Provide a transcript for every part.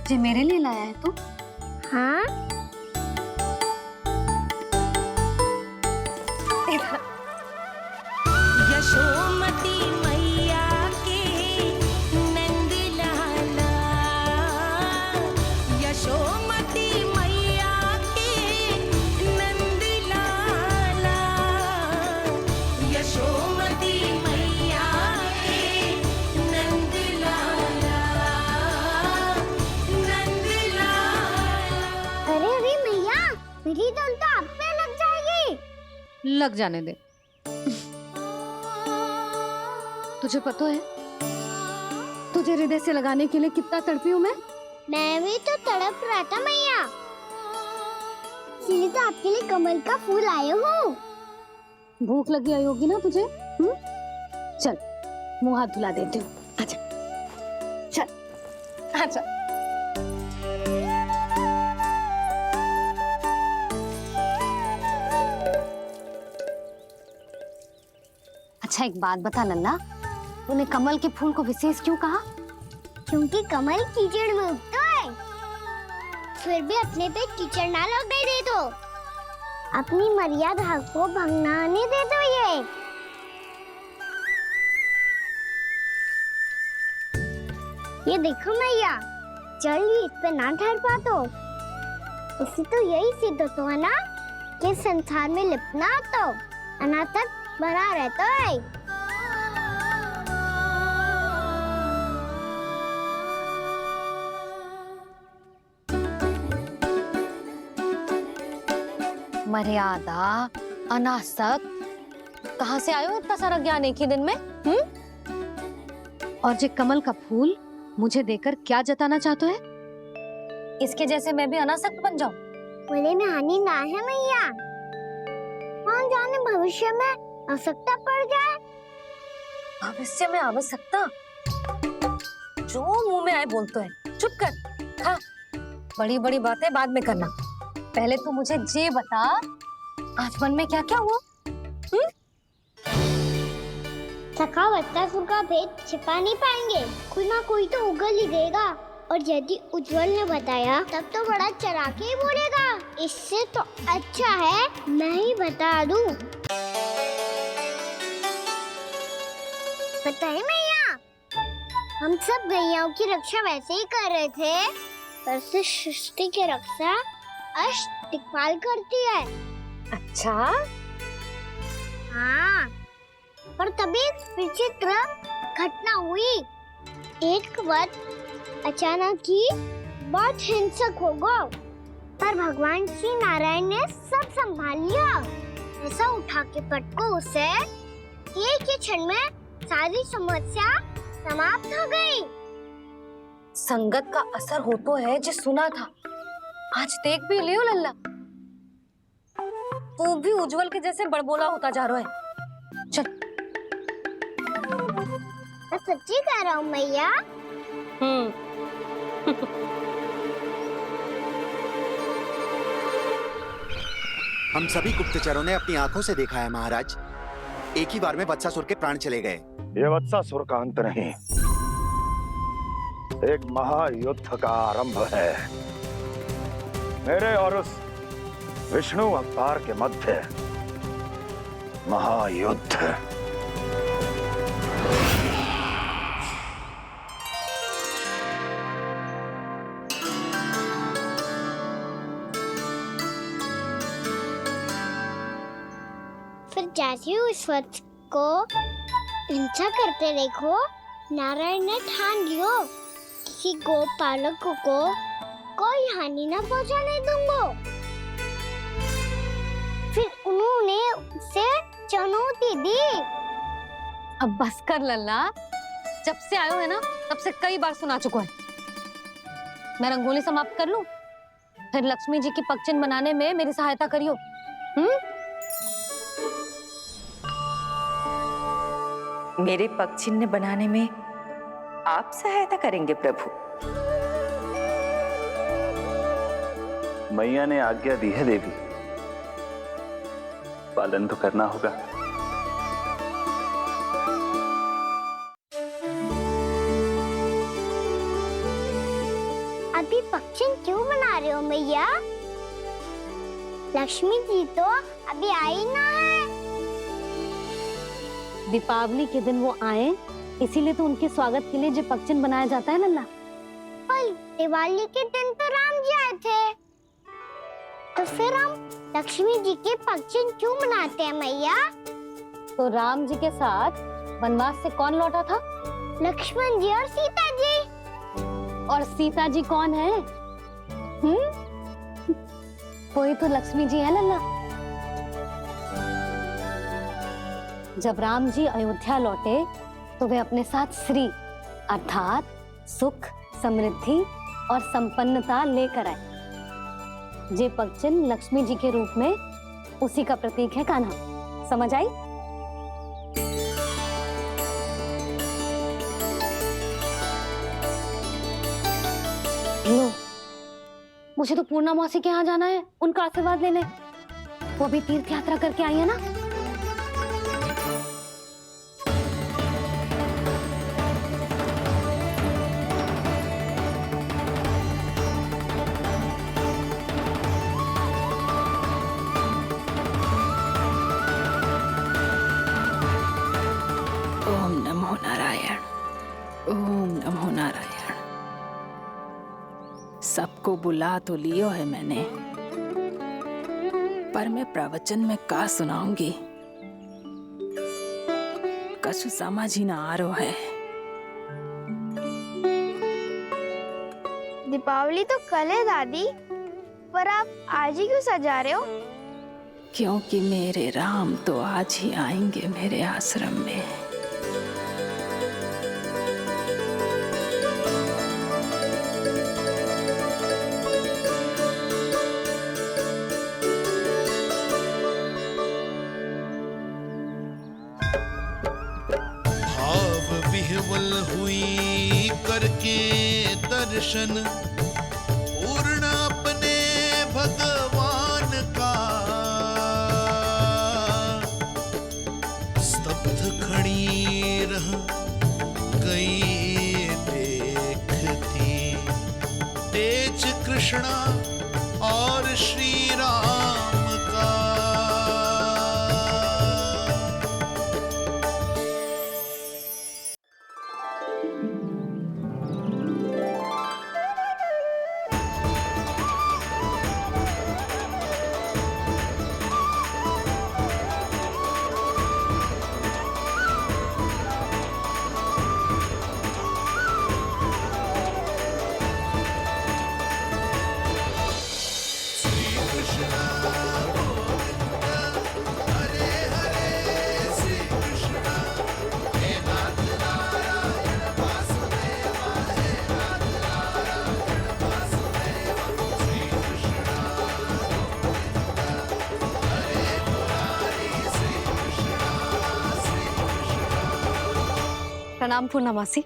जे मेरे लिए लाया है तू? हाँ, यशोमती मैया के नंद लाला, यशोमती मैया के नंद लाला, यशोमती मैया के नंद लाला, नंद लाला। अरे अरे मैया, मेरी धुन तो आप पे लग जाएगी। लग जाने दे। तुझे पता है तुझे हृदय से लगाने के लिए कितना तड़पी हूँ मैं भी तो तड़प रहा था मैया, इसलिए तो आपके लिए कमल का फूल आए हूँ। भूख लगी आई होगी ना तुझे? चल मुंह हाथ धुला देती हूँ। आजा चल आजा। अच्छा एक बात बता लल्ला, तूने कमल के फूल को विशेष क्यों कहा? क्योंकि कमल कीचड़ में उगता है, फिर भी अपने पे कीचड़ ना लगने दे दो। अपनी मर्यादा को भंग ना आने दे दो। ये देखो मैया, जल ही इस पे ना ठहर पा तो उससे तो यही सिद्ध होता है ना कि संसार में लिपना तो अनाथ तक बना रहता है। मर्यादा, अनासक, कहाँ से आयो इतना सारा ज्ञान एक ही दिन में? और जे कमल का फूल मुझे देकर क्या जताना चाहते है? इसके जैसे मैं भी अनासक्त बन जाऊं? बोले में हानि ना है मैया, कौन जाने भविष्य में आवश्यकता पड़ जाए। भविष्य में आवश्यकता? जो मुंह में आए बोलते हैं। चुप कर, खा। बड़ी बड़ी बातें बाद में करना, पहले तू मुझे ये बता आज मन में क्या क्या हुआ? सखा बत्तासुर का भेद छिपा नहीं पाएंगे, कोई ना कोई तो उगल ही देगा। और यदि उज्जवल ने बताया तब तो बड़ा चढ़ा के ही बोलेगा। इससे तो अच्छा है मैं ही बता दूं। बताइए मैया, हम सब गैयाओं की रक्षा वैसे ही कर रहे थे, पर से सृष्टि की रक्षा अष्टदिक्पाल करती है। अच्छा? हाँ, पर तभी विचित्र घटना हुई। एक वक्त अचानक ही बहुत हिंसक हो गया, पर भगवान श्री नारायण ने सब संभाल लिया। ऐसा उठा के पटको उसे, एक ही क्षण में सारी समस्या समाप्त हो गई। संगत का असर हो तो है जो सुना था, आज देख भी लियो लल्ला, तू भी उज्जवल के जैसे बड़बोला होता जा रहा है। चल। मैं सच्ची कह रहा हूँ मैया। हम सभी गुप्तचरों ने अपनी आंखों से देखा है महाराज, एक ही बार में वत्सासुर के प्राण चले गए। ये वत्सासुर का अंत नहीं, एक महायुद्ध का आरंभ है। मेरे और उस विष्णु अवतार के मध्य महायुद्ध। फिर जैसे ही उस वत्स को हिंसा करते देखो, नारायण ने ठान लियो किसी गोपालक को कोई हानि न पहुंचाने दूंगा। फिर उन्होंने उसे चुनौती दी। अब बस कर लल्ला, जब से आयो है ना तब से कई बार सुना चुका है। मैं रंगोली समाप्त कर लूं, फिर लक्ष्मी जी की पगचिन बनाने में मेरी सहायता करियो। मेरे पगचिन्ह बनाने में आप सहायता करेंगे प्रभु? मैया ने आज्ञा दी है देवी, पालन तो करना होगा। अभी आ रहे हो मैया? लक्ष्मी जी तो अभी आई ना है। दीपावली के दिन वो आए, इसीलिए तो उनके स्वागत के लिए जो पक्चिन बनाया जाता है लल्ला। पर दिवाली के दिन तो राम जी आए थे, तो फिर हम लक्ष्मी जी के पक्चिन क्यों मनाते हैं मैया? तो राम जी के साथ वनवास से कौन लौटा था? लक्ष्मण जी और सीता जी। और सीता जी कौन है? वही तो लक्ष्मी जी है लल्ला। जब राम जी अयोध्या लौटे तो वे अपने साथ श्री अर्थात सुख, समृद्धि और संपन्नता लेकर आए। जे पक्चिन लक्ष्मी जी के रूप में उसी का प्रतीक है कान्हा। समझ आई? लो, मुझे तो पूर्णा मौसी के यहाँ जाना है, उनका आशीर्वाद लेने। वो भी तीर्थ यात्रा करके आई है ना। ओम नमो नारायण, ओम नमो नारायण। सबको बुला तो लियो है मैंने, पर मैं प्रवचन में का सुनाऊंगी, कछु समझ ही ना आ रहा है। दीपावली तो कल है दादी, पर आप आज ही क्यों सजा रहे हो? क्योंकि मेरे राम तो आज ही आएंगे मेरे आश्रम में। भाव विह्वल हुई करके दर्शन, पूर्ण अपने भगवान का। स्तब्ध खड़ी रह गई देखती, तेज कृष्णा और श्री राम का। प्रणाम पूर्णा मौसी।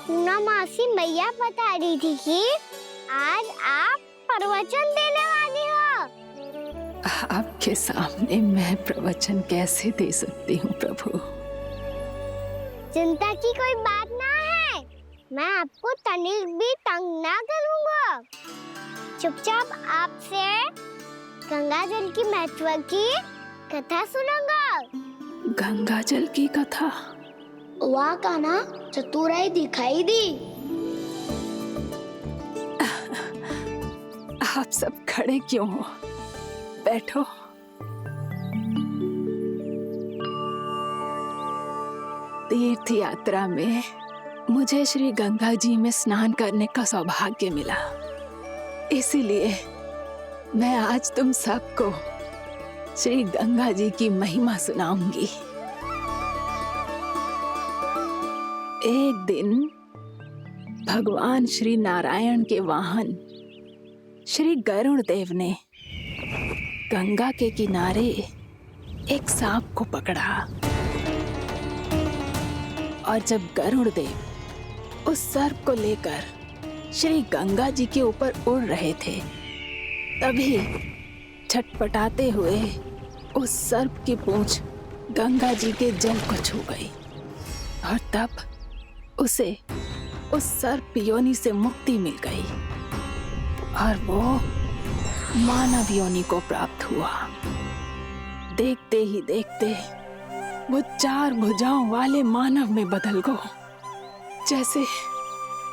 पूना मासी मैया बता रही थी कि आज आप प्रवचन देने वाली हो। आपके सामने मैं प्रवचन कैसे दे सकती हूँ प्रभु? चिंता की कोई बात ना है, मैं आपको तनिक भी तंग ना करूँगा। चुपचाप आपसे गंगा जल की महत्व की कथा सुनूंगा। गंगा जल की कथा? वाह कान्हा, चतुराई दिखाई दी। आप सब खड़े क्यों हो? बैठो। तीर्थ यात्रा में मुझे श्री गंगा जी में स्नान करने का सौभाग्य मिला, इसीलिए मैं आज तुम सबको श्री गंगा जी की महिमा सुनाऊंगी। एक दिन भगवान श्री नारायण के वाहन श्री गरुड़ देव ने गंगा के किनारे एक सांप को पकड़ा, और जब गरुड़ देव उस सर्प को लेकर श्री गंगा जी के ऊपर उड़ रहे थे, तभी छटपटाते हुए उस सर्प की पूंछ गंगा जी के जल को छू गई और तब उसे उस सर्प योनि से मुक्ति मिल गई और वो मानव योनि को प्राप्त हुआ। देखते ही देखते वो 4 भुजाओं वाले मानव में बदल गो, जैसे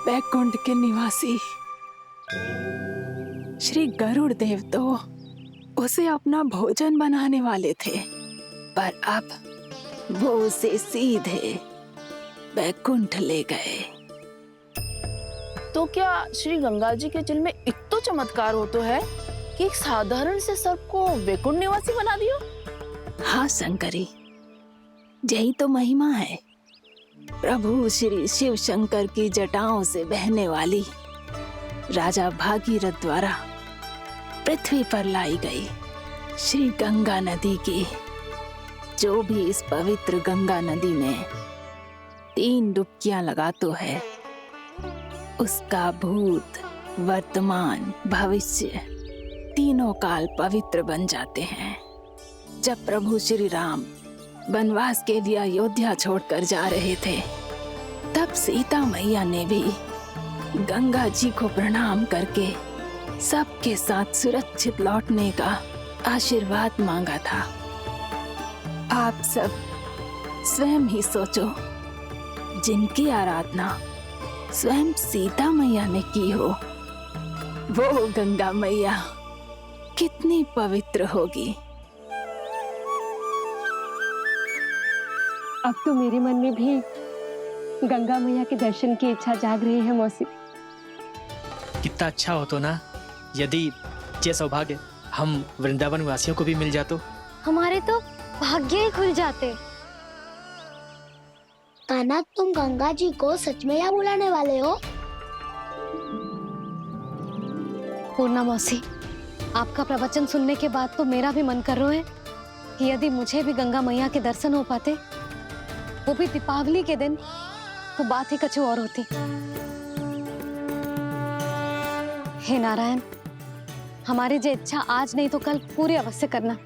बैकुंठ के निवासी श्री गरुड़ देव तो उसे अपना भोजन बनाने वाले थे, पर अब वो उसे सीधे बैकुंठ ले गए। तो क्या श्री गंगा जी के जल में इतना चमत्कार हो तो है कि एक साधारण से सर्प को वैकुंठ निवासी बना दियो? हाँ शंकरी, यही तो महिमा है। प्रभु श्री शिव शंकर की जटाओं से बहने वाली राजा भागीरथ द्वारा पृथ्वी पर लाई गई श्री गंगा नदी की, जो भी इस पवित्र गंगा नदी में 3 डुबकियां लगातो है, उसका भूत, वर्तमान, भविष्य तीनों काल पवित्र बन जाते हैं। जब प्रभु श्री राम वनवास के लिए अयोध्या छोड़कर जा रहे थे, तब सीता मैया ने भी गंगा जी को प्रणाम करके सबके साथ सुरक्षित लौटने का आशीर्वाद मांगा था। आप सब स्वयं ही सोचो, जिनकी आराधना स्वयं सीता मैया ने की हो, वो गंगा मैया कितनी पवित्र होगी। अब तो मेरे मन में भी गंगा मैया के दर्शन की इच्छा जाग रही है मौसी। कितना अच्छा हो तो ना यदि ये सौभाग्य हम वृंदावन वासियों को भी मिल जातो। हमारे तो भाग्य ही खुल जाते। कान्हा, तुम गंगा जी को सच में यहाँ बुलाने वाले हो? पूर्णा मौसी, आपका प्रवचन सुनने के बाद तो मेरा भी मन कर रहा है कि यदि मुझे भी गंगा मैया के दर्शन हो पाते, वो भी दीपावली के दिन, तो बात ही कुछ और होती। हे नारायण, हमारी जो इच्छा आज नहीं तो कल पूरी अवश्य करना।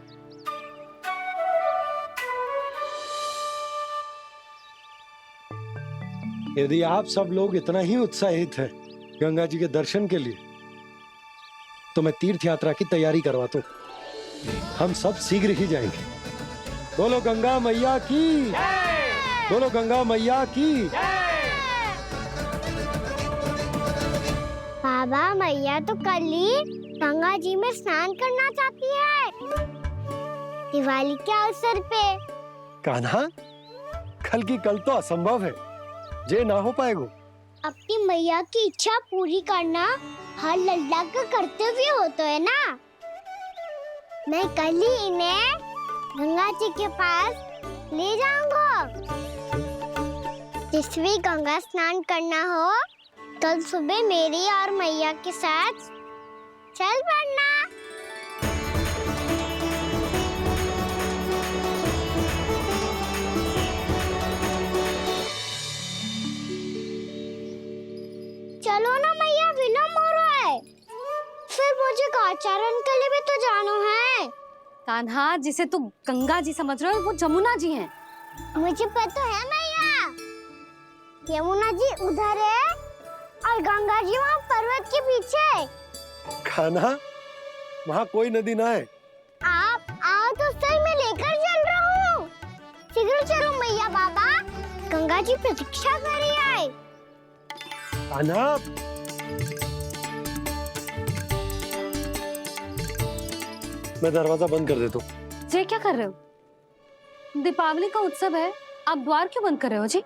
यदि आप सब लोग इतना ही उत्साहित हैं गंगा जी के दर्शन के लिए, तो मैं तीर्थ यात्रा की तैयारी करवाता हूँ। हम सब शीघ्र ही जाएंगे। बोलो गंगा मैया की, बोलो गंगा मैया की। बाबा, मैया तो कल ही गंगा जी में स्नान करना चाहती है, दिवाली के अवसर पे। कान्हा, कल की कल तो असंभव है, जे ना हो पाएगा। अपनी मैया की इच्छा पूरी करना हर लल्ला का कर्तव्य होता है ना। मैं कल ही इन्हें गंगा जी के पास ले जाऊंगा। जिस भी गंगा स्नान करना हो, कल सुबह मेरी और मैया के साथ चल पड़ना। चलो ना मैया, विलम्ब हो रहा है। फिर मुझे आचरण के लिए भी तो जाना है। कान्हा, जिसे तू गंगा जी समझ रहे हो, वो जमुना जी हैं। मुझे पता है मैया, यमुना जी उधर है और गंगा जी वहाँ पर्वत के पीछे। कान्हा, वहाँ कोई नदी ना है। आप आओ तो सही, मैं लेकर चल रहा हूँ। शीघ्र चलो मैया। बाबा, गंगा जी प्रतीक्षा कर रही है। कान्हा, मैं दरवाजा बंद कर देता हूँ। ये क्या कर रहे हो? दीपावली का उत्सव है, आप द्वार क्यों बंद कर रहे हो जी?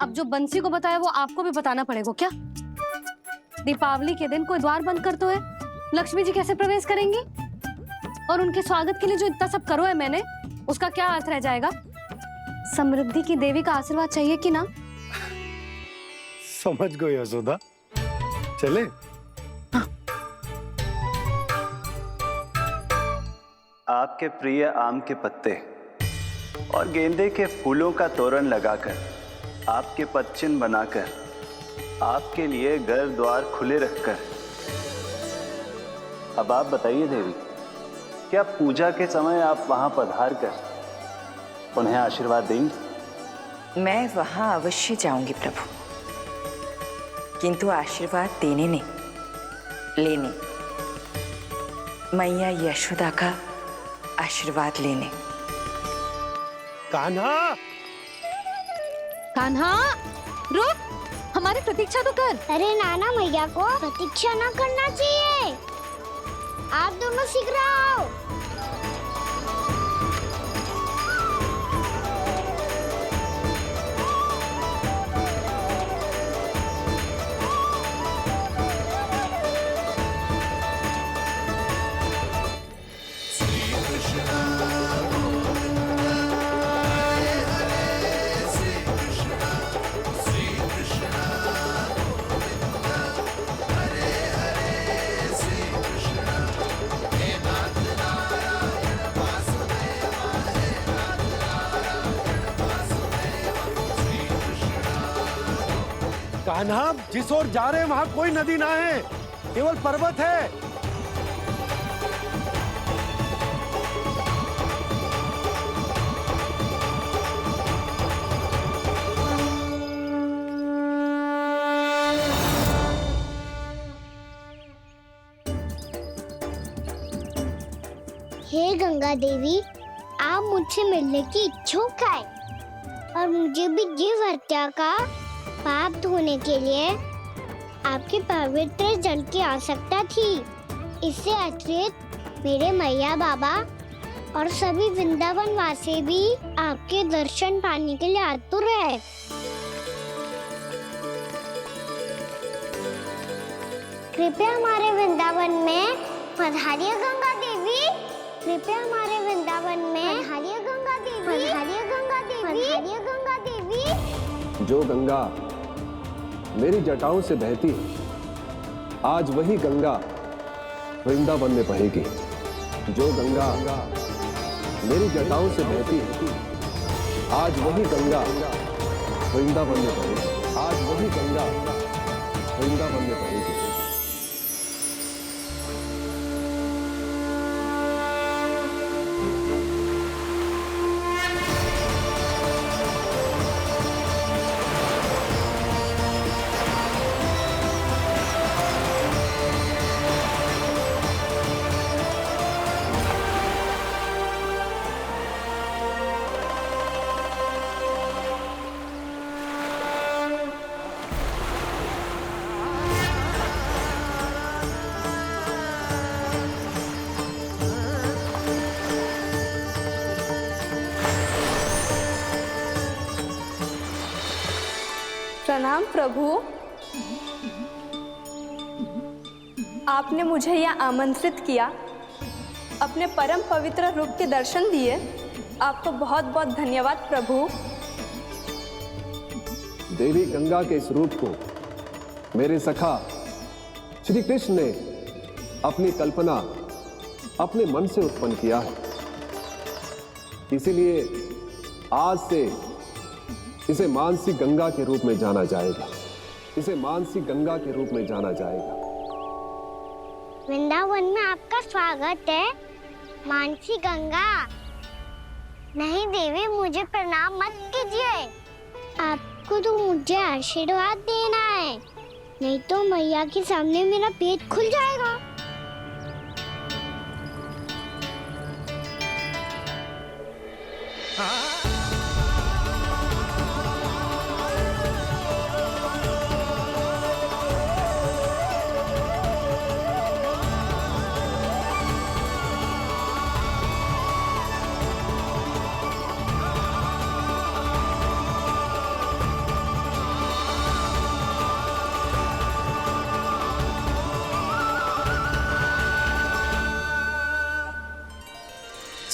अब जो बंसी को बताया वो आपको भी बताना पड़ेगा क्या? दीपावली के दिन कोई द्वार बंद कर तो है, लक्ष्मी जी कैसे प्रवेश करेंगी? और उनके स्वागत के लिए जो इतना सब करो है मैंने, उसका क्या अर्थ रह जाएगा? समृद्धि की देवी का आशीर्वाद चाहिए कि ना? समझ गई यशोदा, चले। आपके प्रिय आम के पत्ते और गेंदे के फूलों का तोरण लगाकर, आपके पदचिन्ह बनाकर, आपके लिए घर द्वार खुले रखकर, अब आप बताइए देवी, क्या पूजा के समय आप वहां पधार कर उन्हें आशीर्वाद देंगी? मैं वहां अवश्य जाऊंगी प्रभु, किंतु आशीर्वाद देने नहीं, लेने। मैया यशोदा का आशीर्वाद लेने। कान्हा, कान्हा रुक, हमारी प्रतीक्षा तो कर। अरे नाना, मैया को प्रतीक्षा ना करना चाहिए। आप दोनों शीघ्र आओ। कान्हा, जिस ओर जा रहे हैं वहां कोई नदी ना है, केवल पर्वत है। हे गंगा देवी, आप मुझसे मिलने की इच्छुक है और मुझे भी जीव हत्या का पाप धोने के लिए आपके पवित्र जल की आवश्यकता थी। इससे अतिरिक्त मेरे मैया बाबा और सभी वृंदावन वासी भी आपके दर्शन पाने के लिए आतुर है। कृपया हमारे वृंदावन में पधारिए गंगा देवी। कृपया हमारे वृंदावन में पधारिए गंगा देवी। पधारिए गंगा देवी। पधारिए गंगा देवी। जो गंगा मेरी जटाओं से बहती है, आज वही गंगा वृंदावन में बहेगी। जो गंगा मेरी जटाओं से बहती है, आज वही गंगा वृंदावन में बहेगी। आज वही गंगा वृंदावन में बहेगी। प्रणाम प्रभु, आपने मुझे यहाँ आमंत्रित किया, अपने परम पवित्र रूप के दर्शन दिए। आपको बहुत बहुत धन्यवाद प्रभु। देवी गंगा के इस रूप को मेरे सखा श्री कृष्ण ने अपनी कल्पना अपने मन से उत्पन्न किया है। इसीलिए आज से इसे मानसी गंगा के रूप में जाना जाएगा। इसे मानसी गंगा के रूप में जाना जाएगा। वृंदावन में आपका स्वागत है मानसी गंगा। नहीं देवी, मुझे प्रणाम मत कीजिए। आपको तो मुझे आशीर्वाद देना है, नहीं तो मैया के सामने मेरा पेट खुल जाएगा।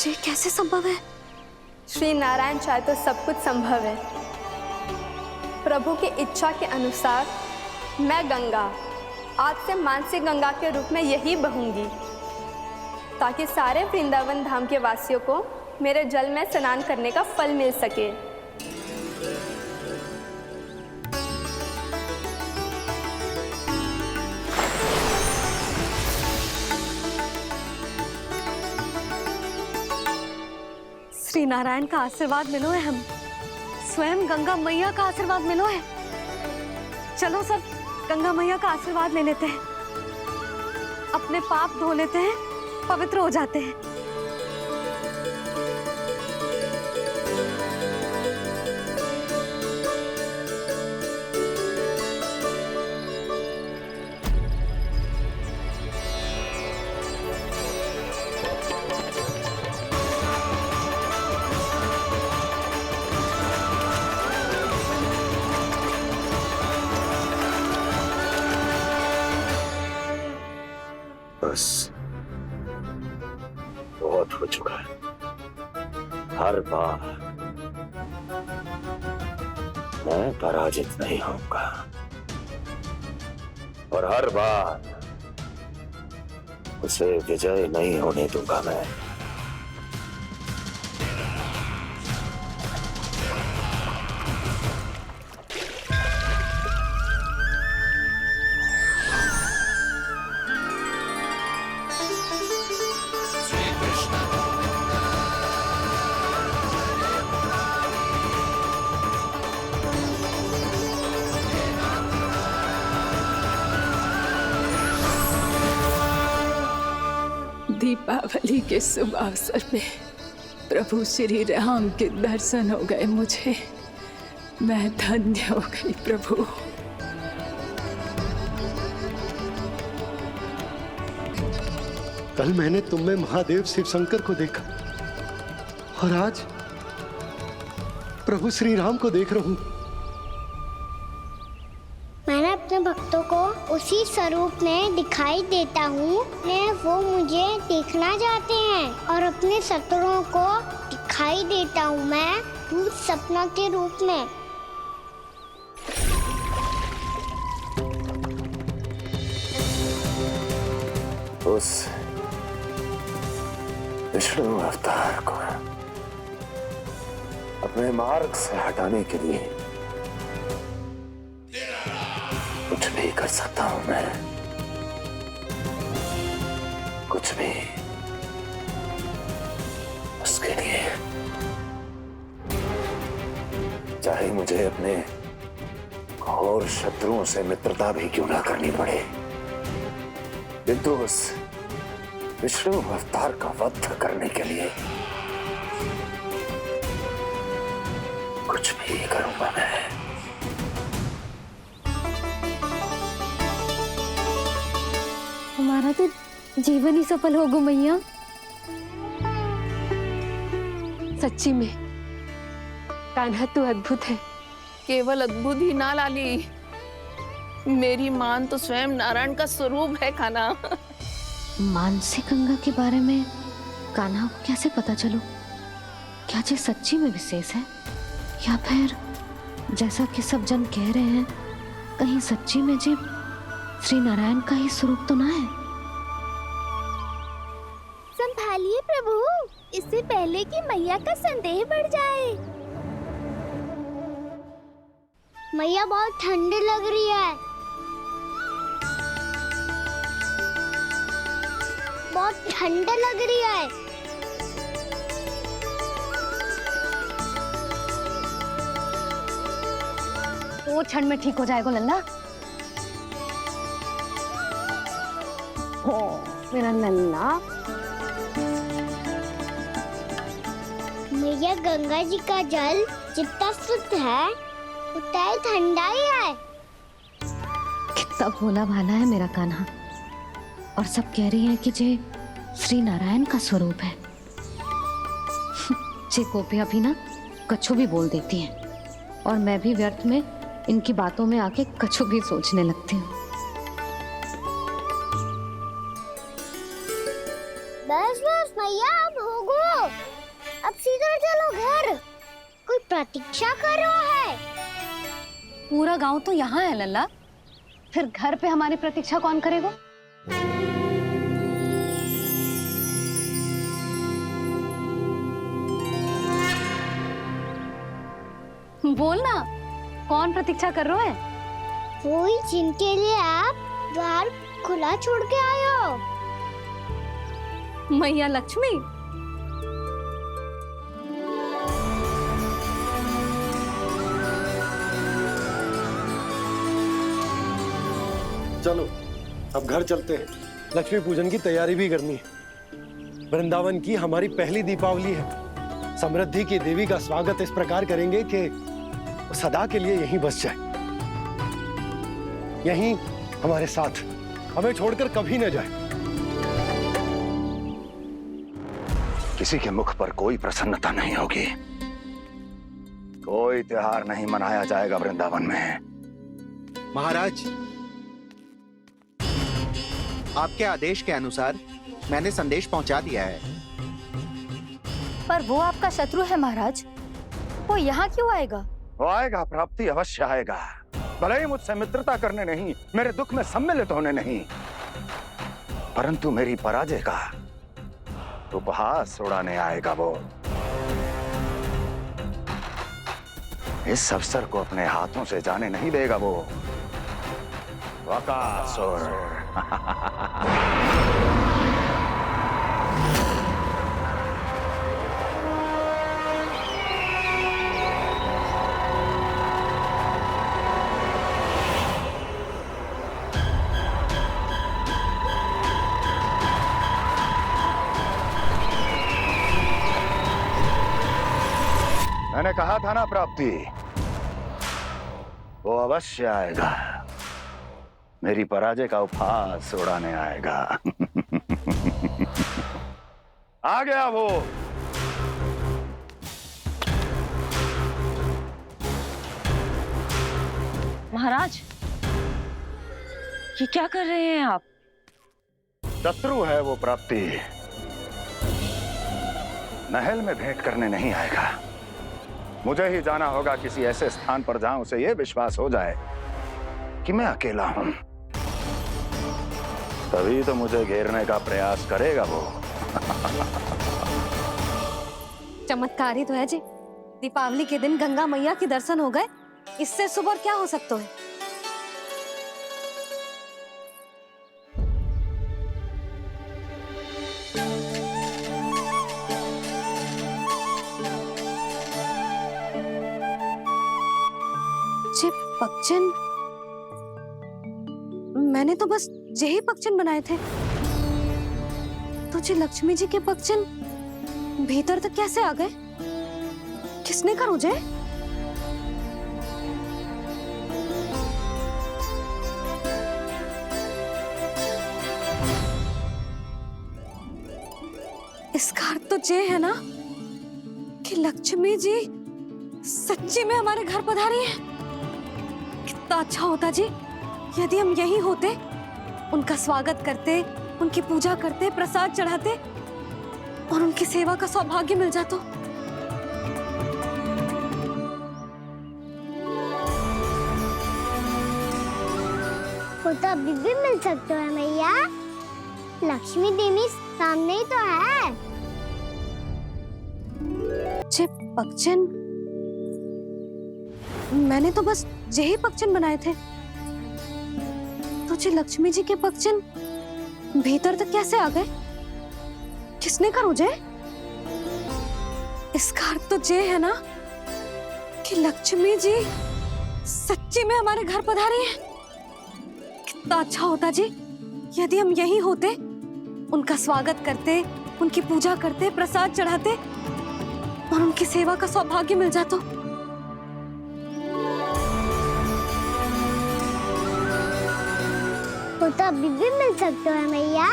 ये कैसे संभव है? श्री नारायण चाहे तो सब कुछ संभव है। प्रभु की इच्छा के अनुसार मैं गंगा आज से मानसी गंगा के रूप में यही बहूंगी, ताकि सारे वृंदावन धाम के वासियों को मेरे जल में स्नान करने का फल मिल सके। श्री नारायण का आशीर्वाद मिलो है, हम स्वयं गंगा मैया का आशीर्वाद मिलो है। चलो सब गंगा मैया का आशीर्वाद ले लेते हैं, अपने पाप धो लेते हैं, पवित्र हो जाते हैं। बस बहुत हो चुका है। हर बार मैं पराजित नहीं होऊंगा और हर बार उसे विजय नहीं होने दूंगा मैं। दीपावली के शुभ अवसर पे प्रभु श्री राम के दर्शन हो गए मुझे। मैं धन्य हो गई प्रभु। कल मैंने तुम में महादेव शिव शंकर को देखा और आज प्रभु श्री राम को देख रहा हूं। मैंने अपने भक्तों को उसी स्वरूप में दिखाई देता हूँ, वो मुझे देखना चाहते हैं और अपने शत्रुओं को दिखाई देता हूँ मैं भूत सपना के रूप में। उस विष्णु अवतार को अपने मार्ग से हटाने के लिए कुछ भी कर सकता हूं मैं, कुछ भी। उसके लिए चाहे मुझे अपने घोर शत्रुओं से मित्रता भी क्यों ना करनी पड़े, किंतु उस विष्णु अवतार का वध करने के लिए कुछ भी करूंगा मैं। हमारा तो जीवन ही सफल होगा मैया। सच्ची में कान्हा तो अद्भुत है। केवल अद्भुत ही ना लाली, मेरी मान तो स्वयं नारायण का स्वरूप है कान्हा। मानसी गंगा के बारे में कान्हा को कैसे पता चलो? क्या ये सच्ची में विशेष है या फिर जैसा कि सब जन कह रहे हैं कहीं सच्ची में जी श्री नारायण का ही स्वरूप तो ना है? संभालिए प्रभु, इससे पहले कि मैया का संदेह बढ़ जाए। मैया बहुत ठंडी लग रही है, बहुत ठंडा लग रही है। वो ठंड में ठीक हो जाएगा लल्ला। हो मेरा लल्ला। मैया गंगा जी का जल जितना शुद्ध है उतना ही ठंडा ही है। कितना भोला भाला है मेरा कान्हा। और सब कह रही हैं कि ये श्री नारायण का स्वरूप है। जे गोपियां भी ना कछु भी बोल देती हैं और मैं भी व्यर्थ में इनकी बातों में आके कछु भी सोचने लगती हूँ। बस बस मैया, अब होगो, अब सीधा चलो घर। कोई प्रतीक्षा कर रहा है। पूरा गांव तो यहाँ है लल्ला, फिर घर पे हमारी प्रतीक्षा कौन करेगा? बोलना, कौन प्रतीक्षा कर रहे हैं? वही जिनके लिए आप द्वार खुला छोड़ के आए हो। चलो अब घर चलते हैं, लक्ष्मी पूजन की तैयारी भी करनी है। वृंदावन की हमारी पहली दीपावली है। समृद्धि की देवी का स्वागत इस प्रकार करेंगे कि वो सदा के लिए यहीं बस जाए, यहीं हमारे साथ, हमें छोड़कर कभी न जाए। किसी के मुख पर कोई प्रसन्नता नहीं होगी, कोई त्योहार नहीं मनाया जाएगा वृंदावन में। महाराज, आपके आदेश के अनुसार मैंने संदेश पहुंचा दिया है। पर वो आपका शत्रु है महाराज, वो यहाँ क्यों आएगा? वो आएगा, प्राप्ति अवश्य आएगा। भले ही मुझसे मित्रता करने नहीं, मेरे दुख में सम्मिलित होने नहीं, परंतु मेरी पराजय का उपहास उड़ाने आएगा वो। इस अवसर को अपने हाथों से जाने नहीं देगा वो। वकासुर। मैंने कहा था ना प्राप्ति, वो अवश्य आएगा, मेरी पराजय का उपहास उड़ाने आएगा। आ गया वो। महाराज, ये क्या कर रहे हैं आप? शत्रु है वो प्राप्ति, महल में भेंट करने नहीं आएगा। मुझे ही जाना होगा किसी ऐसे स्थान पर जहां उसे यह विश्वास हो जाए कि मैं अकेला हूं, तभी तो मुझे घेरने का प्रयास करेगा वो। चमत्कार ही तो है जी, दीपावली के दिन गंगा मैया के दर्शन हो गए, इससे शुभ और क्या हो सकता है? पक्षन, मैंने तो बस यही पक्षन बनाए थे। तुझे लक्ष्मी जी के पक्षन भीतर तक कैसे आ गए? किसने कर मुझे? इसका अर्थ तो ये है ना कि लक्ष्मी जी सच्ची में हमारे घर पधारी है। कितना अच्छा होता जी यदि हम यहीं होते, उनका स्वागत करते, उनकी पूजा करते, प्रसाद चढ़ाते और उनकी सेवा का सौभाग्य मिल जाता। वो तो अभी भी मिल सकते हैं मैया, लक्ष्मी देवी सामने ही तो है। पक्षन, मैंने तो बस यही पक्षन बनाए थे। तुझे लक्ष्मी जी के पक्षन भीतर तक कैसे आ गए? किसने कर मुझे? इसका अर्थ तो ये है ना कि लक्ष्मी जी सच्ची में हमारे घर पधारी है। कितना अच्छा होता जी यदि हम यहीं होते, उनका स्वागत करते, उनकी पूजा करते, प्रसाद चढ़ाते और उनकी सेवा का सौभाग्य मिल जाता। वो तो अभी भी मिल सकते हैं मैया,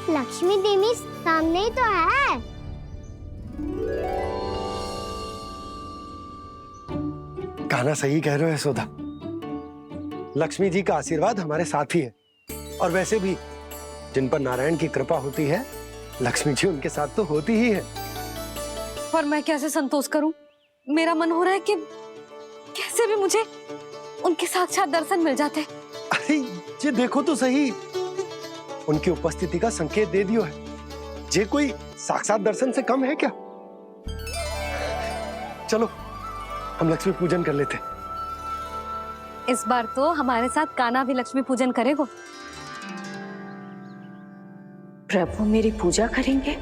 लक्ष्मी देवी सामने ही तो है। कहना सही कह रहे हो यशोदा, लक्ष्मी जी का आशीर्वाद हमारे साथ ही है। और वैसे भी जिन पर नारायण की कृपा होती है, लक्ष्मी जी उनके साथ तो होती ही है। पर मैं कैसे संतोष करूं? मेरा मन हो रहा है कि कैसे भी मुझे उनके साक्षात दर्शन मिल जाते। अरे ये देखो तो सही, उनकी उपस्थिति का संकेत दे दियो है। ये कोई साक्षात दर्शन से कम है क्या? चलो हम लक्ष्मी पूजन कर लेते। इस बार तो हमारे साथ कान्हा भी लक्ष्मी पूजन करेगा। प्रभु मेरी पूजा करेंगे?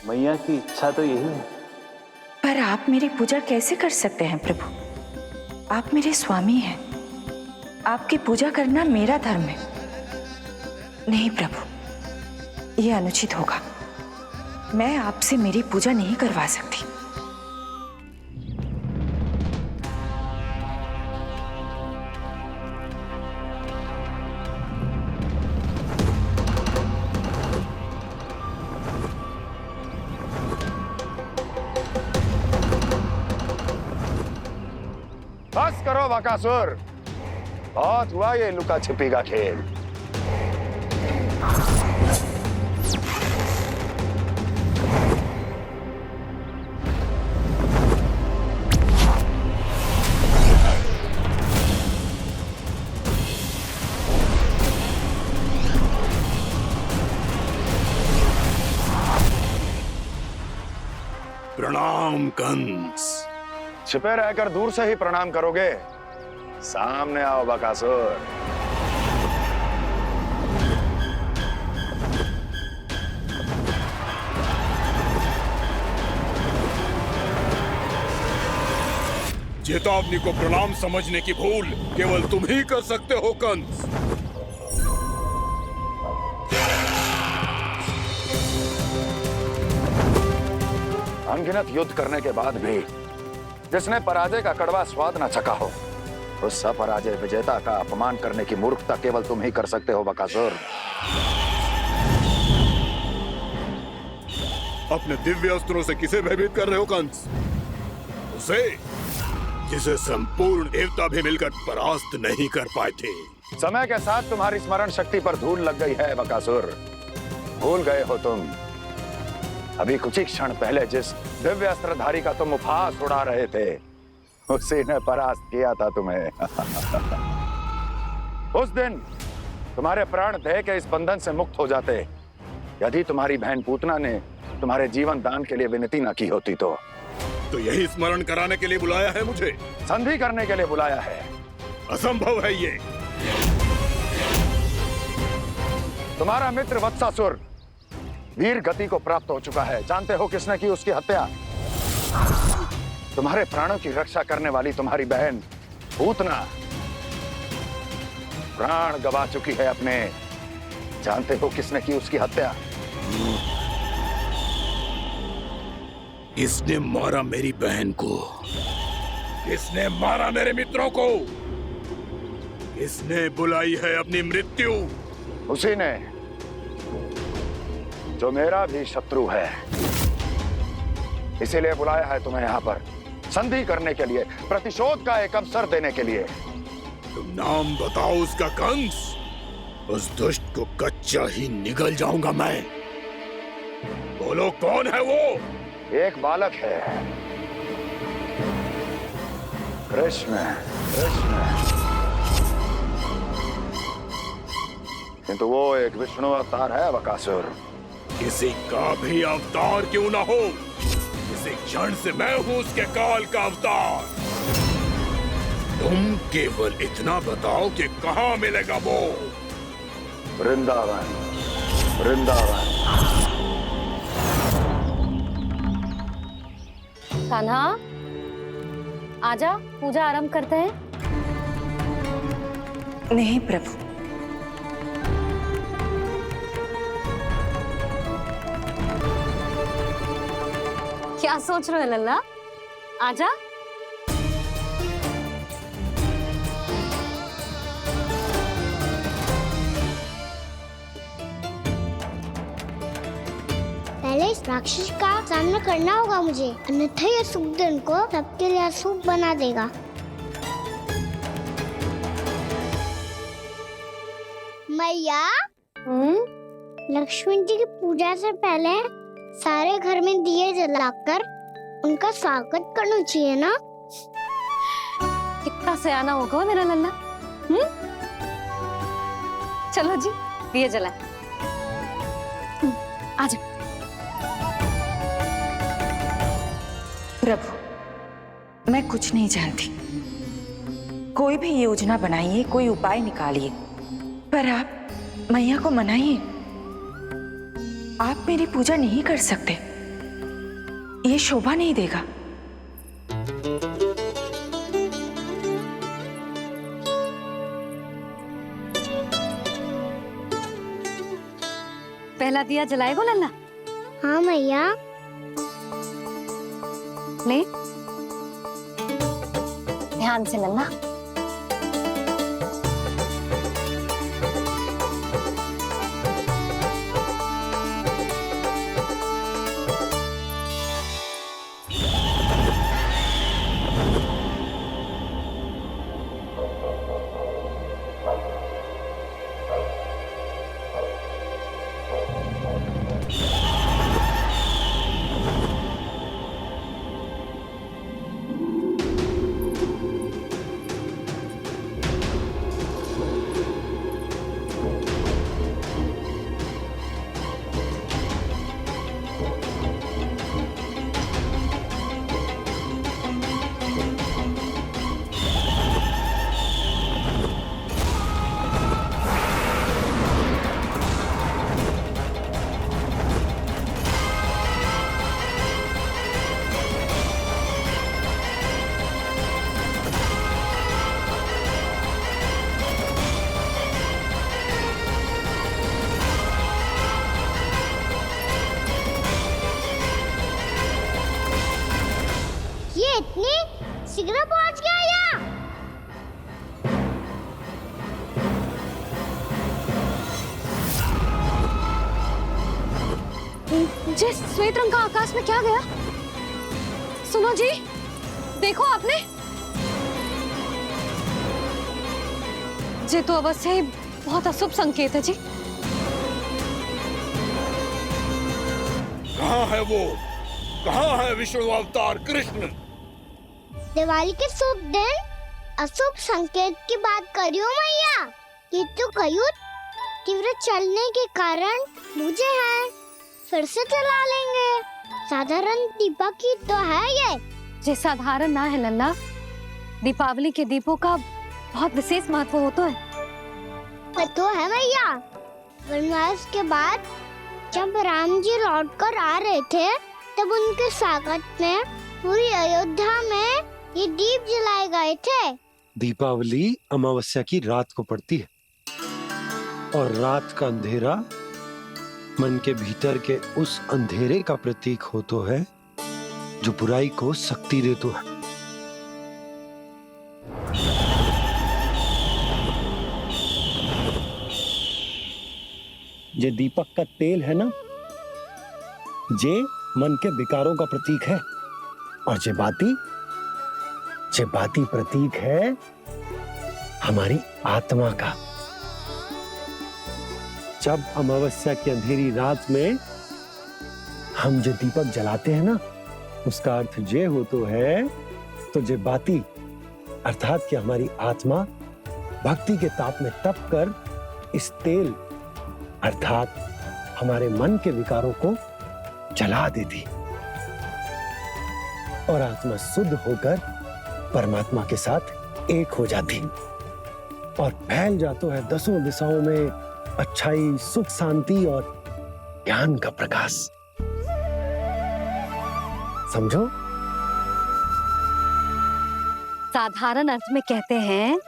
मैया की इच्छा तो यही है। पर आप मेरी पूजा कैसे कर सकते हैं प्रभु? आप मेरे स्वामी हैं, आपकी पूजा करना मेरा धर्म है। नहीं प्रभु, ये अनुचित होगा। मैं आपसे मेरी पूजा नहीं करवा सकती। बस करो बकासुर, बहुत हुआ ये लुका छिपी का खेल। प्रणाम कंस। छिपे रहकर दूर से ही प्रणाम करोगे? सामने आओ बकासुर। चेतावनी को प्रणाम समझने की भूल केवल तुम ही कर सकते हो कंस। अनगिनत युद्ध करने के बाद भी जिसने पराजय का कड़वा स्वाद न चखा हो, उस अपराजय विजेता का अपमान करने की मूर्खता केवल तुम ही कर सकते हो बकासुर। अपने दिव्य अस्त्रों से किसे भयभीत कर रहे हो कंस? उसे जिसे संपूर्ण देवता भी मिलकर परास्त नहीं कर पाए थे। समय के साथ तुम्हारी स्मरण शक्ति पर धूल लग गई है बकासुर। भूल गए हो तुम अभी कुछ ही क्षण पहले जिस दिव्य अस्त्रधारी का तुम उपहास उड़ा रहे थे, उसी ने परास्त किया था तुम्हें। उस दिन तुम्हारे प्राण देह के इस बंधन से मुक्त हो जाते यदि तुम्हारी बहन पूतना ने तुम्हारे जीवन दान के लिए विनती न की होती तो यही स्मरण कराने के लिए बुलाया है मुझे? संधि करने के लिए बुलाया है। असंभव है ये। तुम्हारा मित्र वत्सासुर वीर गति को प्राप्त हो चुका है। जानते हो किसने की उसकी हत्या? तुम्हारे प्राणों की रक्षा करने वाली तुम्हारी बहन पूतना प्राण गवा चुकी है अपने। जानते हो किसने की उसकी हत्या? इसने मारा मेरी बहन को, इसने मारा मेरे मित्रों को, इसने बुलाई है अपनी मृत्यु। उसी ने जो मेरा भी शत्रु है, इसीलिए बुलाया है तुम्हें यहाँ पर संधि करने के लिए, प्रतिशोध का एक अवसर देने के लिए। तुम नाम बताओ उसका कंस, उस दुष्ट को कच्चा ही निगल जाऊंगा मैं। बोलो कौन है वो? एक बालक है, कृष्ण। किंतु वो एक विष्णु अवतार है बकासुर। किसी का भी अवतार क्यों ना हो, इसी क्षण से मैं हूं उसके काल का अवतार। तुम केवल इतना बताओ कि कहां मिलेगा वो? वृंदावन, वृंदावन। कान्हा, आजा, पूजा आरंभ करते हैं। नहीं प्रभु, क्या सोच रहे हो लल्ला? आजा। पहले इस राक्षस का सामना करना होगा मुझे, अन्यथा ये शुभ दिन को सबके लिए अशुभ बना देगा। मैया, लक्ष्मण जी की पूजा से पहले सारे घर में दिए जलाकर उनका स्वागत करना चाहिए ना? कितना सयाना होगा मेरा लल्ला। चलो जी, दिए जलाए। आजा। प्रभु, मैं कुछ नहीं जानती। कोई भी योजना बनाइए, कोई उपाय निकालिए, पर आप मैया को मनाइए। आप मेरी पूजा नहीं कर सकते, ये शोभा नहीं देगा। पहला दिया जलाएगो लल्ला? हाँ मैया। ले ध्यान से लल्ला। इतनी शीघ्र पहुंच गया यहाँ। जे श्वेत रंग का आकाश में क्या गया? सुनो जी, देखो आपने, जे तो अवश्य ही बहुत अशुभ संकेत है जी। कहाँ है वो? कहाँ है विष्णु अवतार कृष्ण? दिवाली के शुभ दिन अशुभ संकेत की बात करियो मैया। ये तो कयूर तीव्र चलने के कारण मुझे है, फिर से चला लेंगे। साधारण दीपक ही तो है ये साधारण ना है लल्ला, दीपावली के दीपों का बहुत विशेष महत्व होता है। तो है भैया, वनवास के बाद जब राम जी लौट कर आ रहे थे तब उनके स्वागत में पूरी अयोध्या में ये दीप जलाए गए थे। दीपावली अमावस्या की रात को पड़ती है और रात का अंधेरा मन के भीतर के उस अंधेरे का प्रतीक होता है जो बुराई को शक्ति देता है। ये दीपक का तेल है ना, जे मन के विकारों का प्रतीक है, और जे बाती प्रतीक है हमारी आत्मा का। जब अमावस्या की अंधेरी रात में हम जो दीपक जलाते हैं ना, उसका अर्थ जे हो तो है, तो जे बाती अर्थात कि हमारी आत्मा भक्ति के ताप में तप कर इस तेल अर्थात हमारे मन के विकारों को जला देती और आत्मा शुद्ध होकर परमात्मा के साथ एक हो जाती और फैल जाता है दसों दिशाओं में अच्छाई, सुख, शांति और ज्ञान का प्रकाश। समझो? साधारण अर्थ में कहते हैं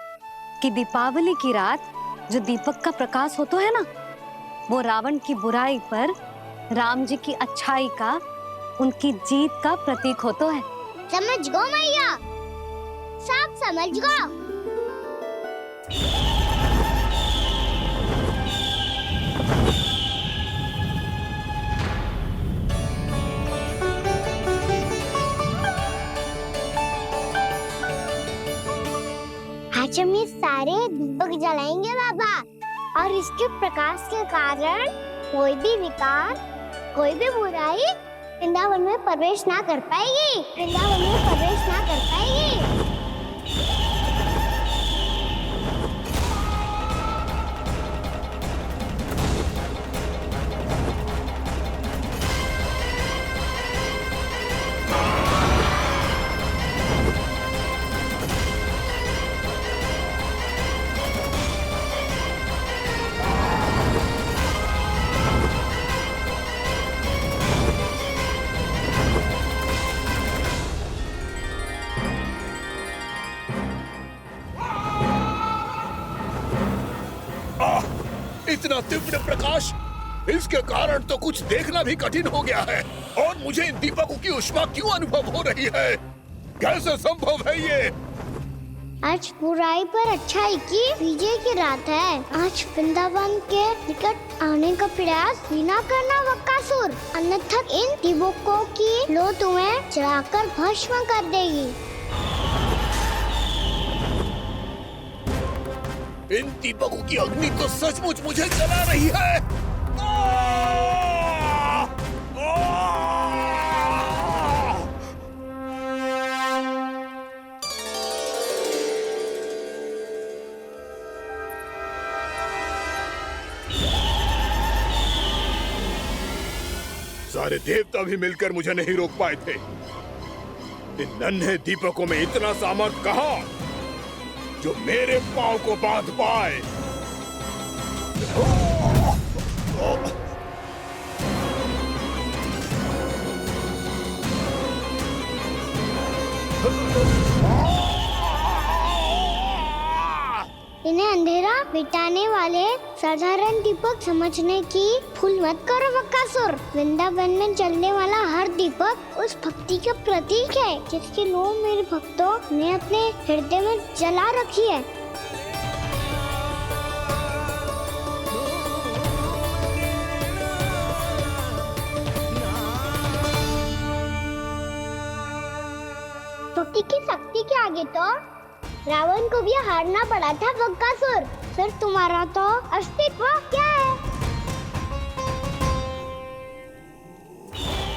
कि दीपावली की रात जो दीपक का प्रकाश होता है ना, वो रावण की बुराई पर राम जी की अच्छाई का, उनकी जीत का प्रतीक होता है। समझ गो मैया, सब समझ गो। आज हम ये सारे दीपक जलाएंगे बाबा, और इसके प्रकाश के कारण कोई भी विकार, कोई भी बुराई वृंदावन में प्रवेश ना कर पाएगी, वृंदावन में प्रवेश ना कर पाएगी। इतना तीव्र प्रकाश इसके कारण तो कुछ देखना भी कठिन हो गया है। और मुझे इन दीपकों की उष्मा क्यों अनुभव हो रही है? कैसे संभव है ये? आज बुराई पर अच्छाई की विजय की रात है। आज वृंदावन के निकट आने का प्रयास भी ना करना बकासुर, अन्यथा इन दीपकों की लो तुम्हें जलाकर भस्म कर देगी। इन दीपकों की अग्नि तो सचमुच मुझे जला रही है। सारे देवता भी मिलकर मुझे नहीं रोक पाए थे। इन नन्हे दीपकों में इतना सामर्थ कहां जो मेरे पांव को बांध पाए। इन्हें अंधेरा मिटाने वाले साधारण दीपक समझने की भूल मत करो बकासुर। वृंदावन में जलने वाला हर दीपक उस भक्ति का प्रतीक है जिसकी लो मेरे भक्तों ने अपने हृदय में जला रखी है। भक्ति की शक्ति के आगे तो रावण को भी हारना पड़ा था बकासुर। फिर तुम्हारा तो अस्तित्व क्या है?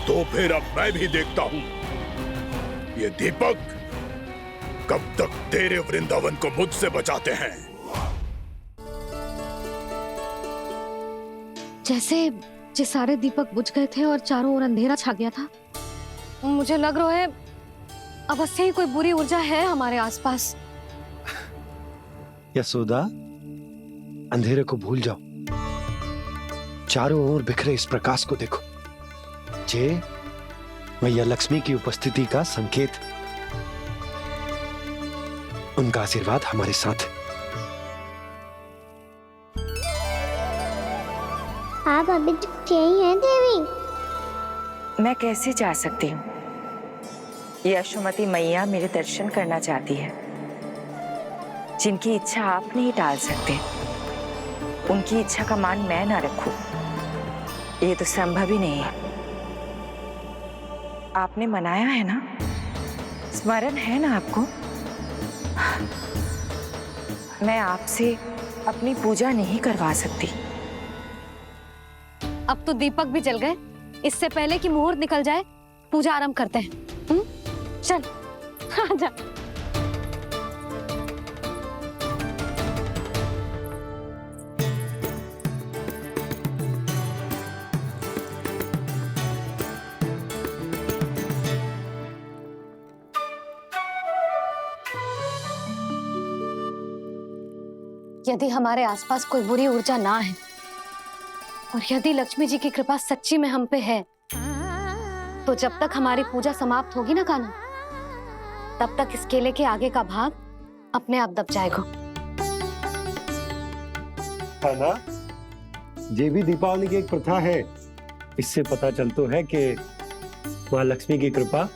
तो फिर अब मैं भी देखता हूँ ये दीपक कब तक तेरे वृंदावन को मुझसे बचाते हैं। जैसे सारे दीपक बुझ गए थे और चारों ओर अंधेरा छा गया था, मुझे लग रहा है अवश्य ही कोई बुरी ऊर्जा है हमारे आसपास। यशोदा, अंधेरे को भूल जाओ, चारों ओर बिखरे इस प्रकाश को देखो। जे मैया लक्ष्मी की उपस्थिति का संकेत, उनका आशीर्वाद हमारे साथ है। आप अभी तक यही हैं देवी? मैं कैसे जा सकती हूँ? यशोमती मैया मेरे दर्शन करना चाहती है। जिनकी इच्छा आप नहीं टाल सकते, उनकी इच्छा का मान मैं ना रखूं, ये तो संभव ही नहीं है। आपने मनाया है ना, स्मरण है ना आपको? मैं आपसे अपनी पूजा नहीं करवा सकती। अब तो दीपक भी जल गए, इससे पहले कि मुहूर्त निकल जाए पूजा आरंभ करते हैं। चल आजा। यदि हमारे आसपास कोई बुरी ऊर्जा ना है और यदि लक्ष्मी जी की कृपा सच्ची में हम पे है, तो जब तक हमारी पूजा समाप्त होगी ना कान्हा, तब तक इस केले के आगे का भाग अपने आप दब जाएगा। है ना? ये भी दीपावली की एक प्रथा है। इससे पता चलता है कि माँ लक्ष्मी की कृपा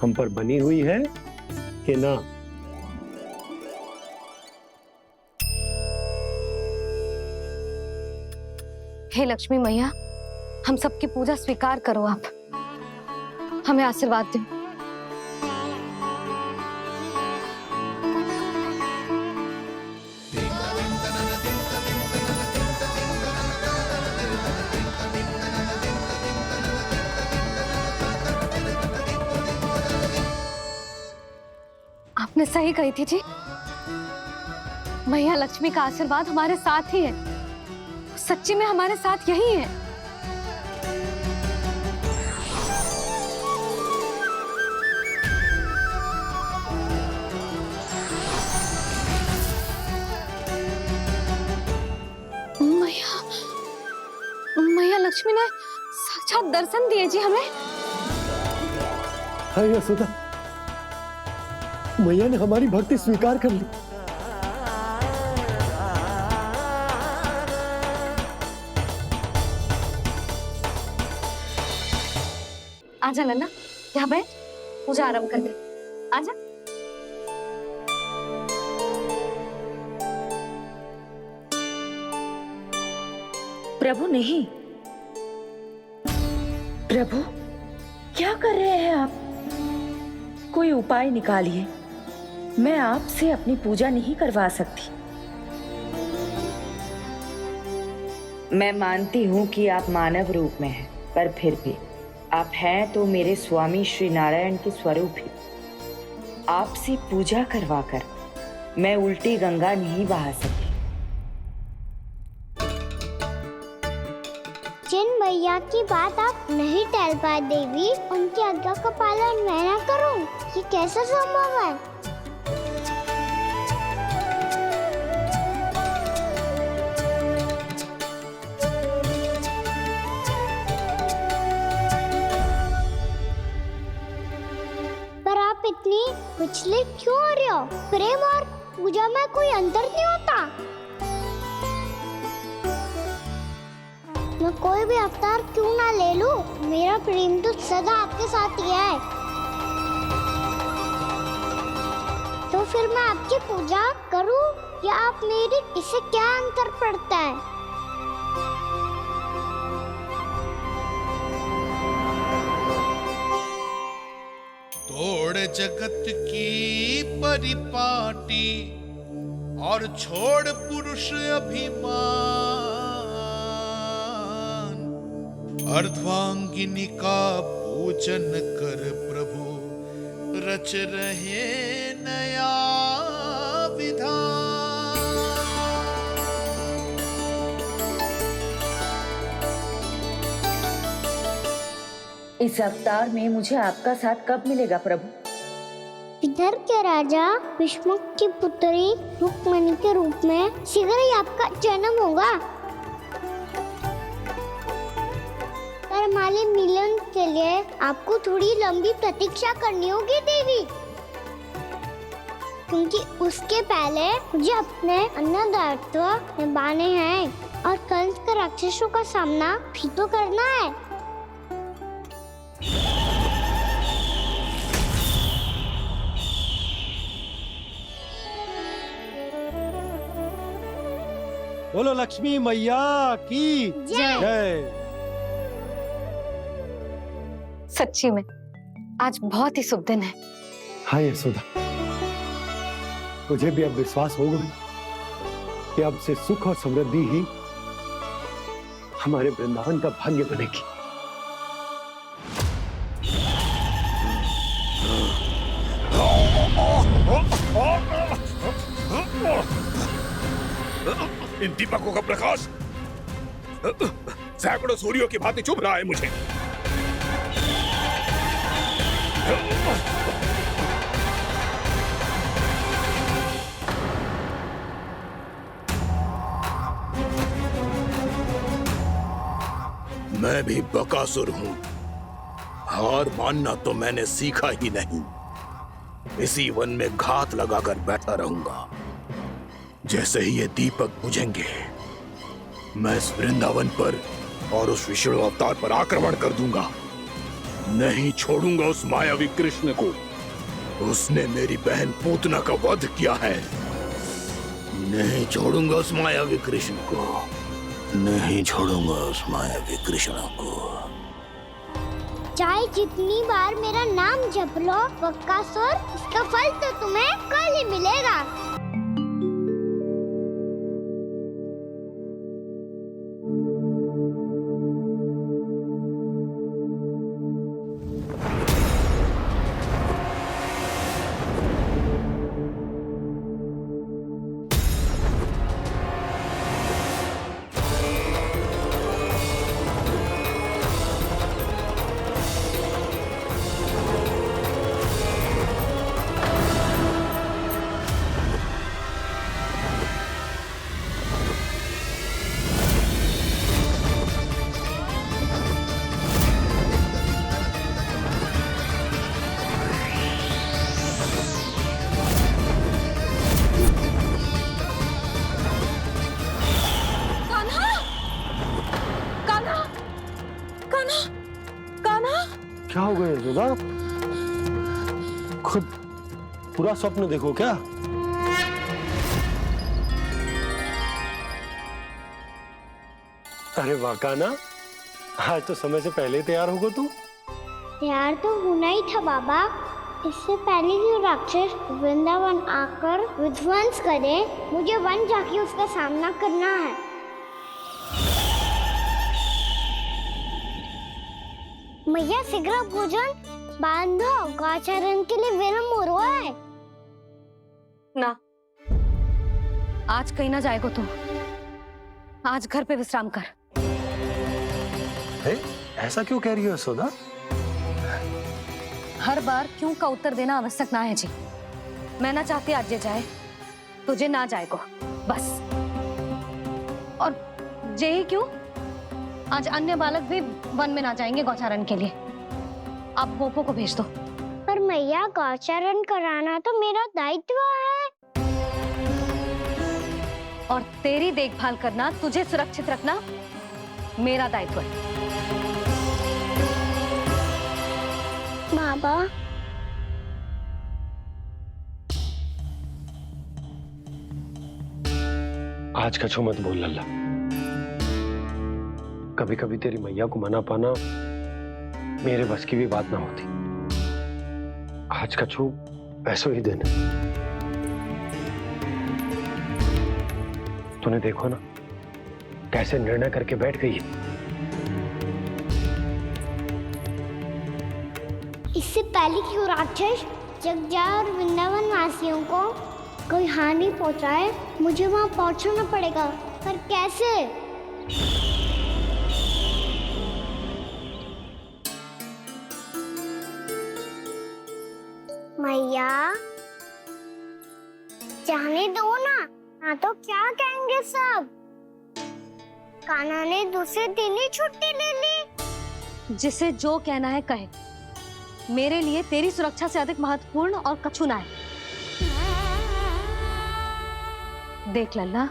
हम पर बनी हुई है कि ना। हे लक्ष्मी मैया, हम सबकी पूजा स्वीकार करो, आप हमें आशीर्वाद दो। आपने सही कही थी जी, मैया लक्ष्मी का आशीर्वाद हमारे साथ ही है। सच्ची में हमारे साथ यही है। मैया लक्ष्मी ने साक्षात दर्शन दिए जी हमें। हाय यशोदा, मैया ने हमारी भक्ति स्वीकार कर ली। आजा नन्ना, यहाँ बैठ, पूजा आरंभ कर दे। आजा। प्रभु नहीं, प्रभु क्या कर रहे हैं आप? कोई उपाय निकालिए, मैं आपसे अपनी पूजा नहीं करवा सकती। मैं मानती हूँ कि आप मानव रूप में हैं, पर फिर भी आप हैं तो मेरे स्वामी श्री नारायण के स्वरूप ही। आपसे पूजा करवाकर मैं उल्टी गंगा नहीं बहा सकी। जिन भैया की बात आप नहीं टाल पाए देवी, उनकी आज्ञा का पालन मैं ना करूं, ये कैसे संभव है? पर आप इतनी विचलित क्यों हो रहे हो? प्रेम और पूजा में कोई अंतर नहीं होता। मैं कोई भी अवतार क्यों ना ले लूं, मेरा प्रेम तो सदा आपके साथ ही है। तो फिर मैं आपकी पूजा करूं या आप मेरी, इससे क्या अंतर पड़ता है? तोड़ जगत की परिपाटी और छोड़ पुरुष अभिमान, अर्धांगिनी का पूजन कर प्रभु रच रहे नया विधान। इस अवतार में मुझे आपका साथ कब मिलेगा प्रभु? इधर के राजा भीष्मक की पुत्री रुक्मणी के रूप में शीघ्र ही आपका जन्म होगा। हमारे मिलन के लिए आपको थोड़ी लंबी प्रतीक्षा करनी होगी देवी, क्योंकि उसके पहले मुझे अपने अन्य दायित्व निभाने हैं और कंस के राक्षसों का सामना भी तो करना है। बोलो लक्ष्मी मैया की जय। सच्ची में आज बहुत ही शुभ दिन है। हाँ यशोदा, मुझे भी अब विश्वास हो गया कि अब से सुख और समृद्धि ही हमारे वृंदावन का भाग्य बनेगी। इन दीपकों का प्रकाश सैकड़ों सूर्यों की भांति चुभ रहा है मुझे। मैं भी बकासुर हूं, हार मानना तो मैंने सीखा ही नहीं। इसी वन में घात लगाकर बैठा रहूंगा। जैसे ही ये दीपक बुझेंगे, मैं इस वृंदावन पर और उस विष्णु अवतार पर आक्रमण कर दूंगा। नहीं छोड़ूंगा उस मायावी कृष्ण को। उसने मेरी बहन पूतना का वध किया है। नहीं छोड़ूंगा उस मायावी कृष्ण को। नहीं छोड़ूंगा उस मायावी कृष्ण को। चाहे जितनी बार मेरा नाम जप लो बकासुर, इसका फल तो तुम्हें कल ही मिलेगा। हो गए यशोदा? खुद पूरा स्वप्न देखो क्या? अरे वाकाना, आज तो समय से पहले तैयार होगा तू। तैयार तो होना ही था बाबा। इससे पहले कि राक्षस वृंदावन आकर विध्वंस करे, मुझे वन जाके उसका सामना करना है। मैया शीघ्र भोजन बांधो, गौचरण के लिए विलंब हो रहा है। ना, आज कहीं ना जाएगा तू। आज घर पे विश्राम कर। ऐसा क्यों कह रही हो यशोदा? हर बार क्यों का उत्तर देना आवश्यक ना है जी। मैं ना चाहती आज ये जाए, तुझे ना जाएगा बस। और यही क्यों, आज अन्य बालक भी वन में ना जाएंगे गौचारण के लिए। आप गोपो को भेज दो। पर मैया गौचरण कराना तो मेरा दायित्व है। और तेरी देखभाल करना, तुझे सुरक्षित रखना मेरा दायित्व है। बाबा, आज कछु मत बोल लल्ला। कभी कभी तेरी मैया को मना पाना मेरे बस की भी बात ना होती। आज कछु ऐसो ही दिन है। तूने देखो ना कैसे निर्णय करके बैठ गई है। इससे पहले कि वो राक्षस जगजा और वृंदावन वासियों को कोई हानि पहुंचाए, मुझे वहां पहुंचना पड़ेगा। पर कैसे? मैया, जाने दो ना तो क्या कहेंगे सब। कान्हा ने दूसरे दिन ही छुट्टी ले ली। जिसे जो कहना है कहे। मेरे लिए तेरी सुरक्षा से अधिक महत्वपूर्ण और कछु ना है। देख लल्ला,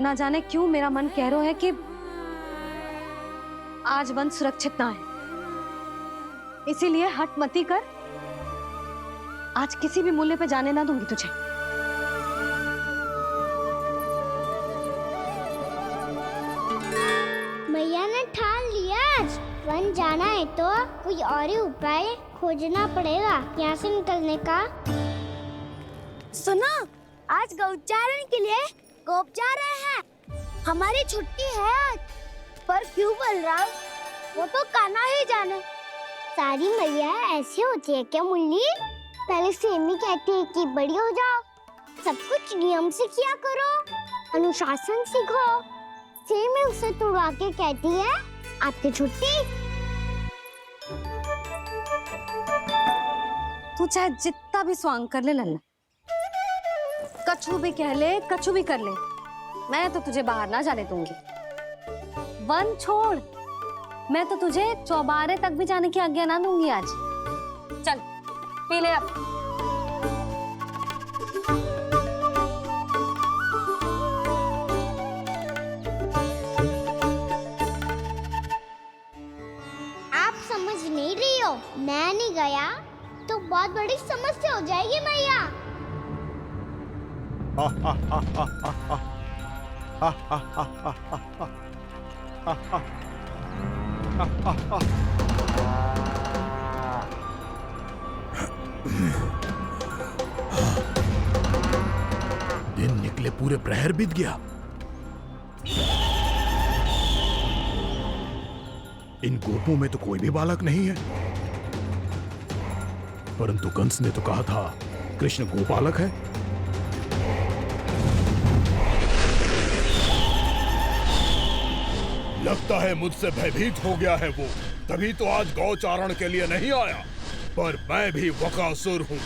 ना जाने क्यों मेरा मन कह रहा है कि आज वन सुरक्षित ना है। इसीलिए हट मती कर। आज किसी भी मूल्य पे जाने ना दूंगी तुझे। मैया ने ठान लिया, आज वन जाना है तो कोई और ही उपाय खोजना पड़ेगा यहाँ से निकलने का। सुनो, आज गौचारण के लिए गोप जा रहे हैं। हमारी छुट्टी है आज। पर क्यों बलराम? वो तो कान्हा ही जाने। सारी मैया ऐसी होती है क्या मुन्नी? पहले सेमी कहती है कि बड़ी हो जाओ, सब कुछ नियम से किया करो, अनुशासन सीखो। सेमी उसे तुड़वा के कहती है आपकी छुट्टी। तू चाहे जितना भी स्वांग कर ले लल्ला, कछु भी कह ले, कछु भी कर ले, मैं तो तुझे बाहर ना जाने दूंगी। वन छोड़, मैं तो तुझे चौबारे तक भी जाने की आज्ञा ना दूंगी आज। चल पी ले अब। आप समझ नहीं रही हो, मैं नहीं गया तो बहुत बड़ी समस्या हो जाएगी मैया। दिन निकले पूरे प्रहर बीत गया। इन गोपों में तो कोई भी बालक नहीं है, परंतु कंस ने तो कहा था कृष्ण गोपालक है। लगता है मुझसे भयभीत हो गया है वो, तभी तो आज गौचारण के लिए नहीं आया। पर मैं भी वकासुर हूँ।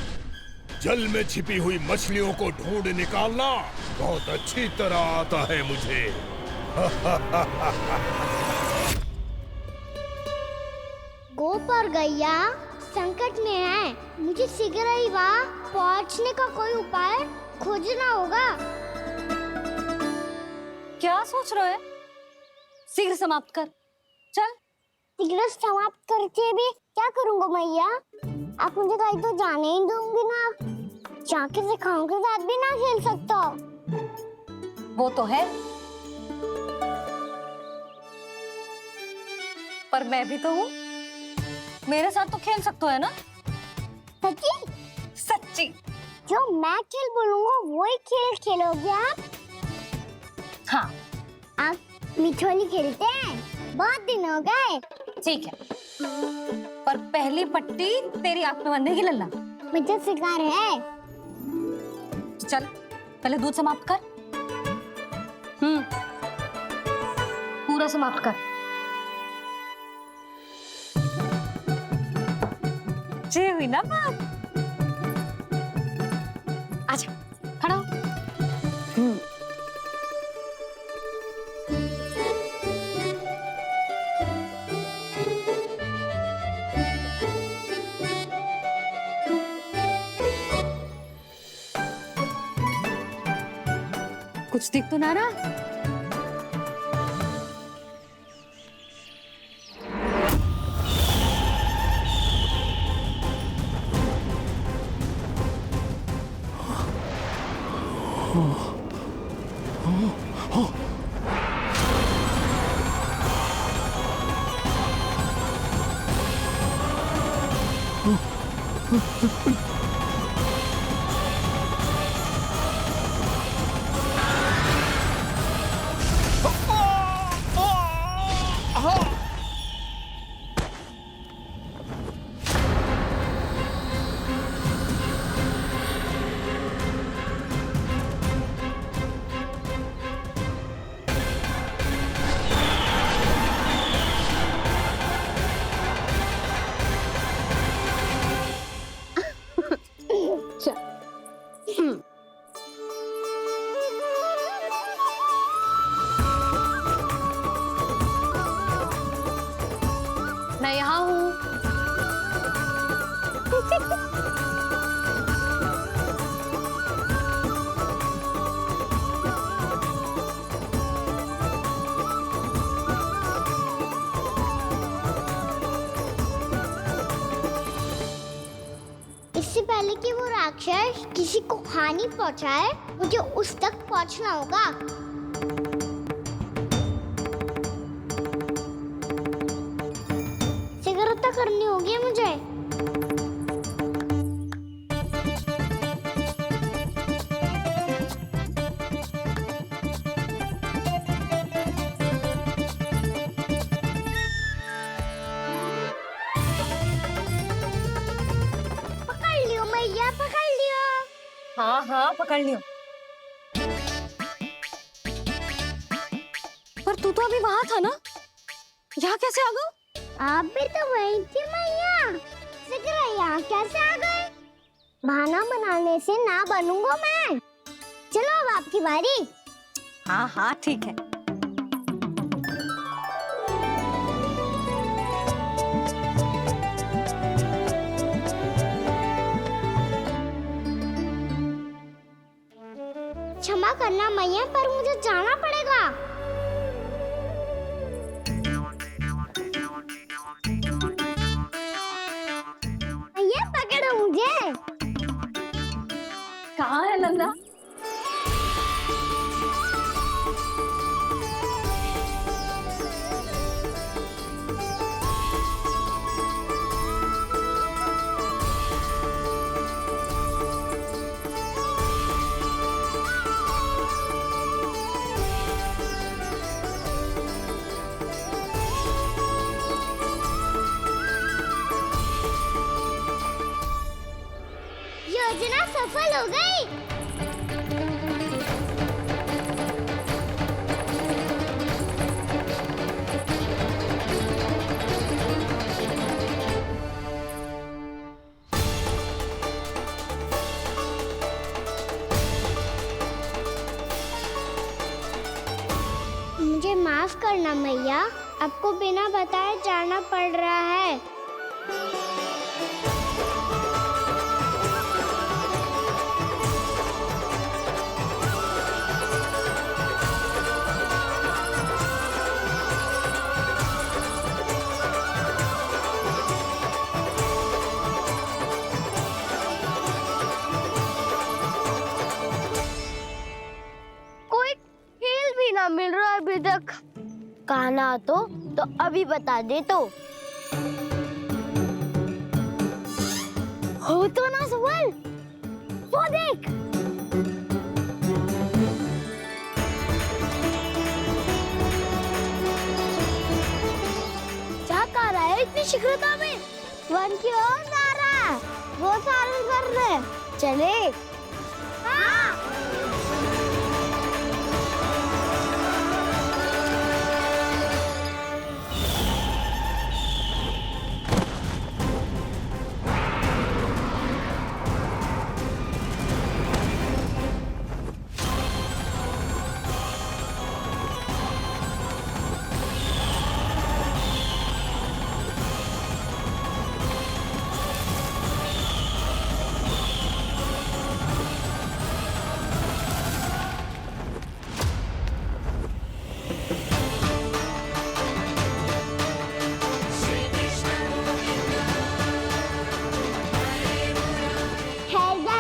जल में छिपी हुई मछलियों को ढूंढ निकालना बहुत अच्छी तरह आता है मुझे। गोप और गैया संकट में है, मुझे शीघ्र ही वहाँ पहुँचने का कोई उपाय खोजना होगा। क्या सोच रहा है? शीघ्र समाप्त कर। चल। शीघ्र समाप्त करके भी क्या करूंगा मैया? आप मुझे कहीं तो जाने ही दूंगी ना। जाके सिखाओं के साथ भी ना खेल सकता। वो तो है, पर मैं भी तो हूँ, मेरे साथ तो खेल सकते हो है ना? सच्ची? सच्ची। जो मैं खेल बोलूंगा वही खेल खेलोगे आप? हाँ। आप मिठोली खेलते हैं? बहुत दिन हो गए। ठीक है, पर पहली पट्टी तेरी आंख में बंधेगी लल्ला। मुझे शिकार है। चल पहले दूध समाप्त कर। पूरा समाप्त कर। जे हुई ना बात। आजा खड़ा हो। कुछ दिख तो ना रहा। मैं यहाँ हूँ। इससे पहले कि वो राक्षस किसी को हानि पहुंचाए, मुझे उस तक पहुंचना होगा। सिगरता करनी होगी मुझे। पकड़ लियो मैया, पकड़ लियो। हाँ हाँ पकड़ लियो। पर तू तो अभी वहां था ना, यहाँ कैसे आ गया? आप भी तो वही थी मैया। सिगरा यहाँ कैसे आ गए? बहाना बनाने से ना बनूंगा मैं। चलो अब आपकी बारी। हाँ हाँ ठीक है। क्षमा करना मैया, पर मुझे जाना पड़ेगा। मैया पकड़ो मुझे। कहाँ है लल्ला? योजना सफल हो गई। मुझे माफ करना मैया, आपको बिना बताए जाना पड़ रहा है। अभी तक कहना तो अभी बता दे तो। हो तो ना सवाल, वो देख। क्या कर रहा है इतनी शीघ्रता में? वन की ओर जा रहा है, वो सारे कर रहे। चले। हाँ।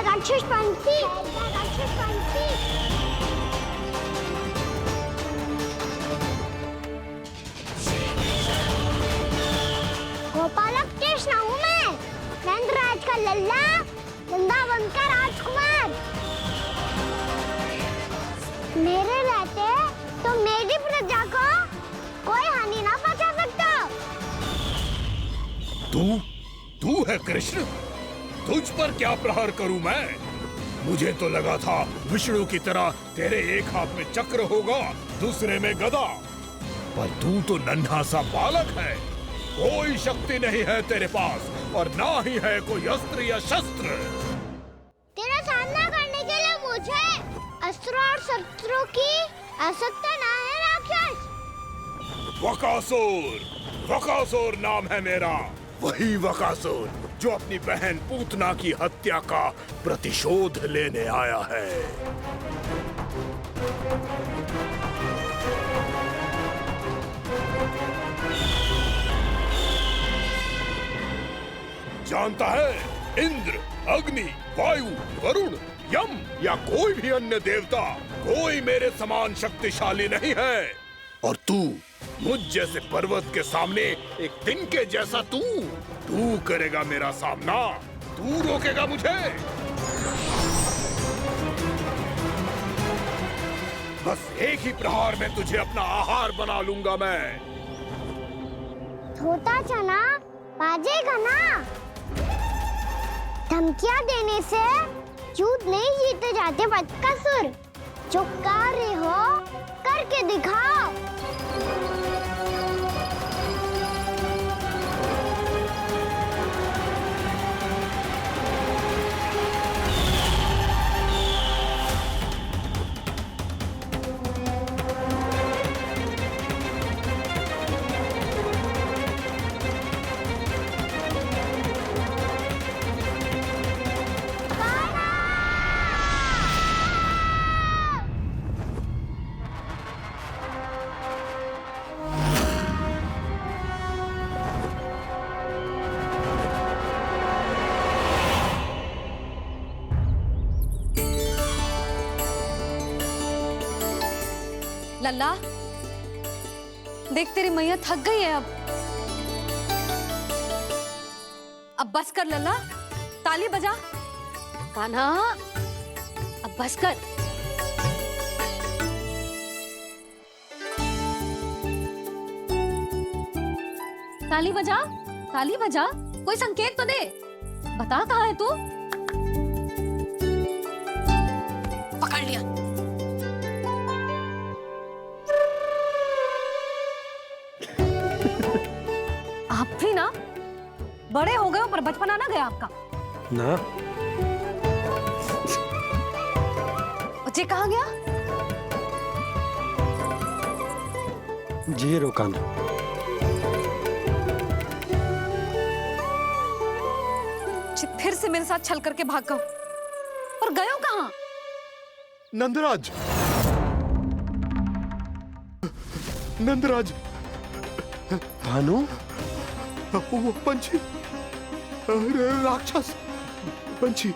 राक्षस पंछी, राक्षस पंछी। गोपालक कृष्ण हूँ मैं, नंदराज का लल्ला, वृंदावन का राजकुमार। मेरे रहते तो मेरी प्रजा को कोई हानि ना पहुंचा सकता। तू है कृष्ण? तुझ पर क्या प्रहार करूं मैं? मुझे तो लगा था विष्णु की तरह तेरे एक हाथ में चक्र होगा, दूसरे में गदा, पर तू तो नन्हा सा बालक है। कोई शक्ति नहीं है तेरे पास और ना ही है कोई अस्त्र या शस्त्र। तेरा सामना करने के लिए मुझे अस्त्र और शस्त्रों की आवश्यकता ना है राक्षस। वकासुर, वकासुर नाम है मेरा, वही वकासुर जो अपनी बहन पूतना की हत्या का प्रतिशोध लेने आया है। जानता है, इंद्र, अग्नि, वायु, वरुण, यम या कोई भी अन्य देवता कोई मेरे समान शक्तिशाली नहीं है। और तू मुझ जैसे पर्वत के सामने एक तिनके जैसा तू करेगा मेरा सामना? तू रोकेगा मुझे? बस एक ही प्रहार में तुझे अपना आहार बना लूंगा मैं। छोटा चना बाजेगा ना। धमकियां देने से युद्ध नहीं जीते जाते बदकसूर। जो कार्य हो करके दिखाओ। लल्ला, देख तेरी मैया थक गई है अब बस कर लल्ला, ताली बजा। कान्हा, अब बस कर। ताली बजा, ताली बजा, कोई संकेत तो दे। बता कहाँ है तू? पकड़ लिया। आप भी ना बड़े हो गए हो, पर बचपना ना गया आपका ना। बच्चे कहाँ गया? जी रोकाना। फिर से मेरे साथ छल करके भाग गए, और गए हो कहाँ? नंदराज, नंदराज। भानु, वो पंछी, राक्षस पंछी,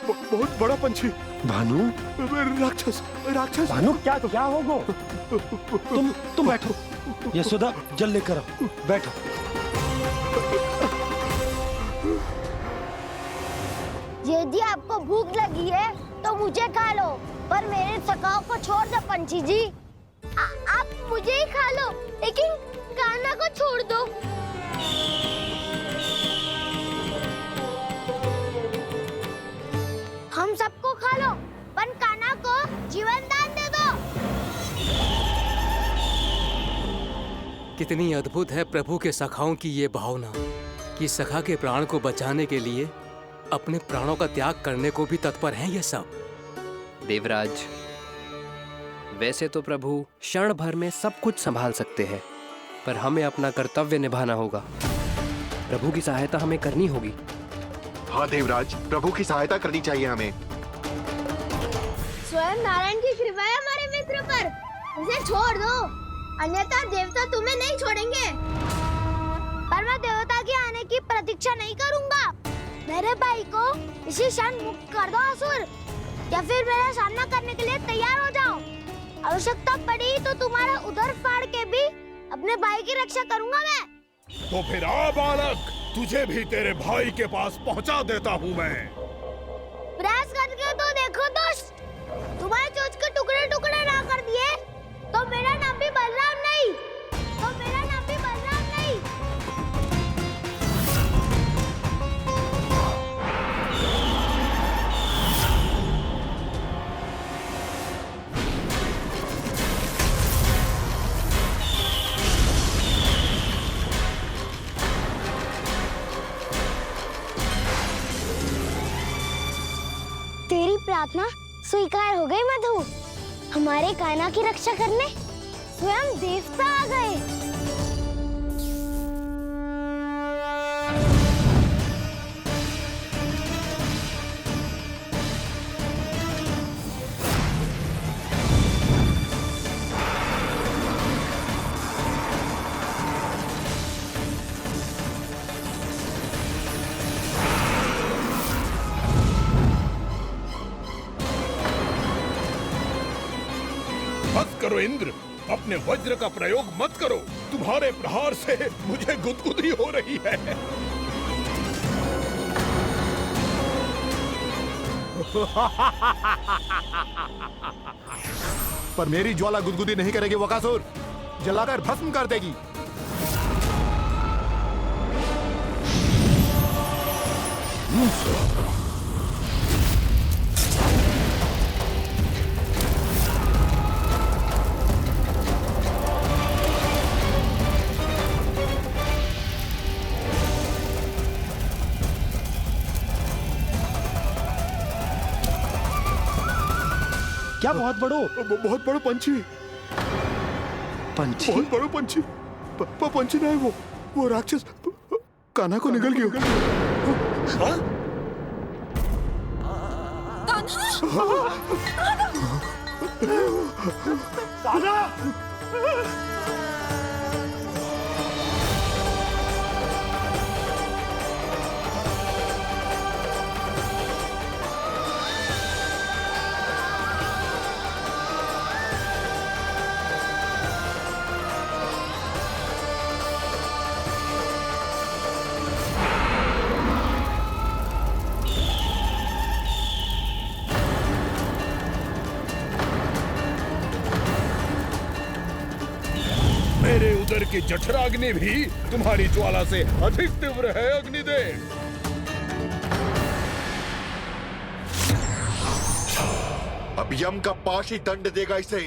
बहुत बड़ा पंछी। भानु, राक्षस राक्षस। भानु क्या क्या होगा? तुम बैठो। यशोदा जल लेकर आओ, बैठो। यदि आपको भूख लगी है तो मुझे खा लो, पर मेरे सखाओं को छोड़ दो पंछी जी। आप मुझे ही खा लो, लेकिन कान्हा को छोड़ दो। हम सबको खा लो, पर कान्हा को जीवन दान दे दो। कितनी अद्भुत है प्रभु के सखाओं की ये भावना कि सखा के प्राण को बचाने के लिए अपने प्राणों का त्याग करने को भी तत्पर हैं ये सब। देवराज, वैसे तो प्रभु क्षण भर में सब कुछ संभाल सकते हैं, पर हमें अपना कर्तव्य निभाना होगा। प्रभु की सहायता हमें करनी होगी। हाँ देवराज, प्रभु की सहायता करनी चाहिए हमें। स्वयं नारायण की कृपा है हमारे मित्र पर, उसे छोड़ दो, अन्यथा देवता तुम्हें नहीं छोड़ेंगे। पर मैं देवता के आने की प्रतीक्षा नहीं करूंगा। मेरे भाई को इसी क्षण मुक्त कर दो असुर, या फिर मेरा सामना करने के लिए तैयार हो जाओ। आवश्यकता पड़ी तो तुम्हारा उदर फाड़ के भी अपने भाई की रक्षा करूंगा मैं। तो फिर आ बालक, तुझे भी तेरे भाई के पास पहुंचा देता हूँ मैं। प्रयास करके तो देखो दोस्त, तुम्हारे चोंच के टुकड़े टुकड़े ना कर दिए तो मेरा नाम भी बलराम नहीं, तो मेरा नाम भी बलराम नहीं। तेरी प्रार्थना स्वीकार हो गई मधु। हमारे कान्हा की रक्षा करने स्वयं देवता आ गए। मत करो इंद्र, अपने वज्र का प्रयोग मत करो। तुम्हारे प्रहार से मुझे गुदगुदी हो रही है। पर मेरी ज्वाला गुदगुदी नहीं करेगी वकासुर, जलाकर भस्म कर देगी। क्या बहुत बड़ो? बहुत बड़ो पंछी। पंछी? बहुत बड़ो पंछी। पंछी नहीं, वो राक्षस कान्हा को निगल गया। हाँ? कान्हा! मेरे उदर की जठराग्नि भी तुम्हारी ज्वाला से अधिक तीव्र है अग्निदेव। अब यम का पाश ही दंड देगा इसे।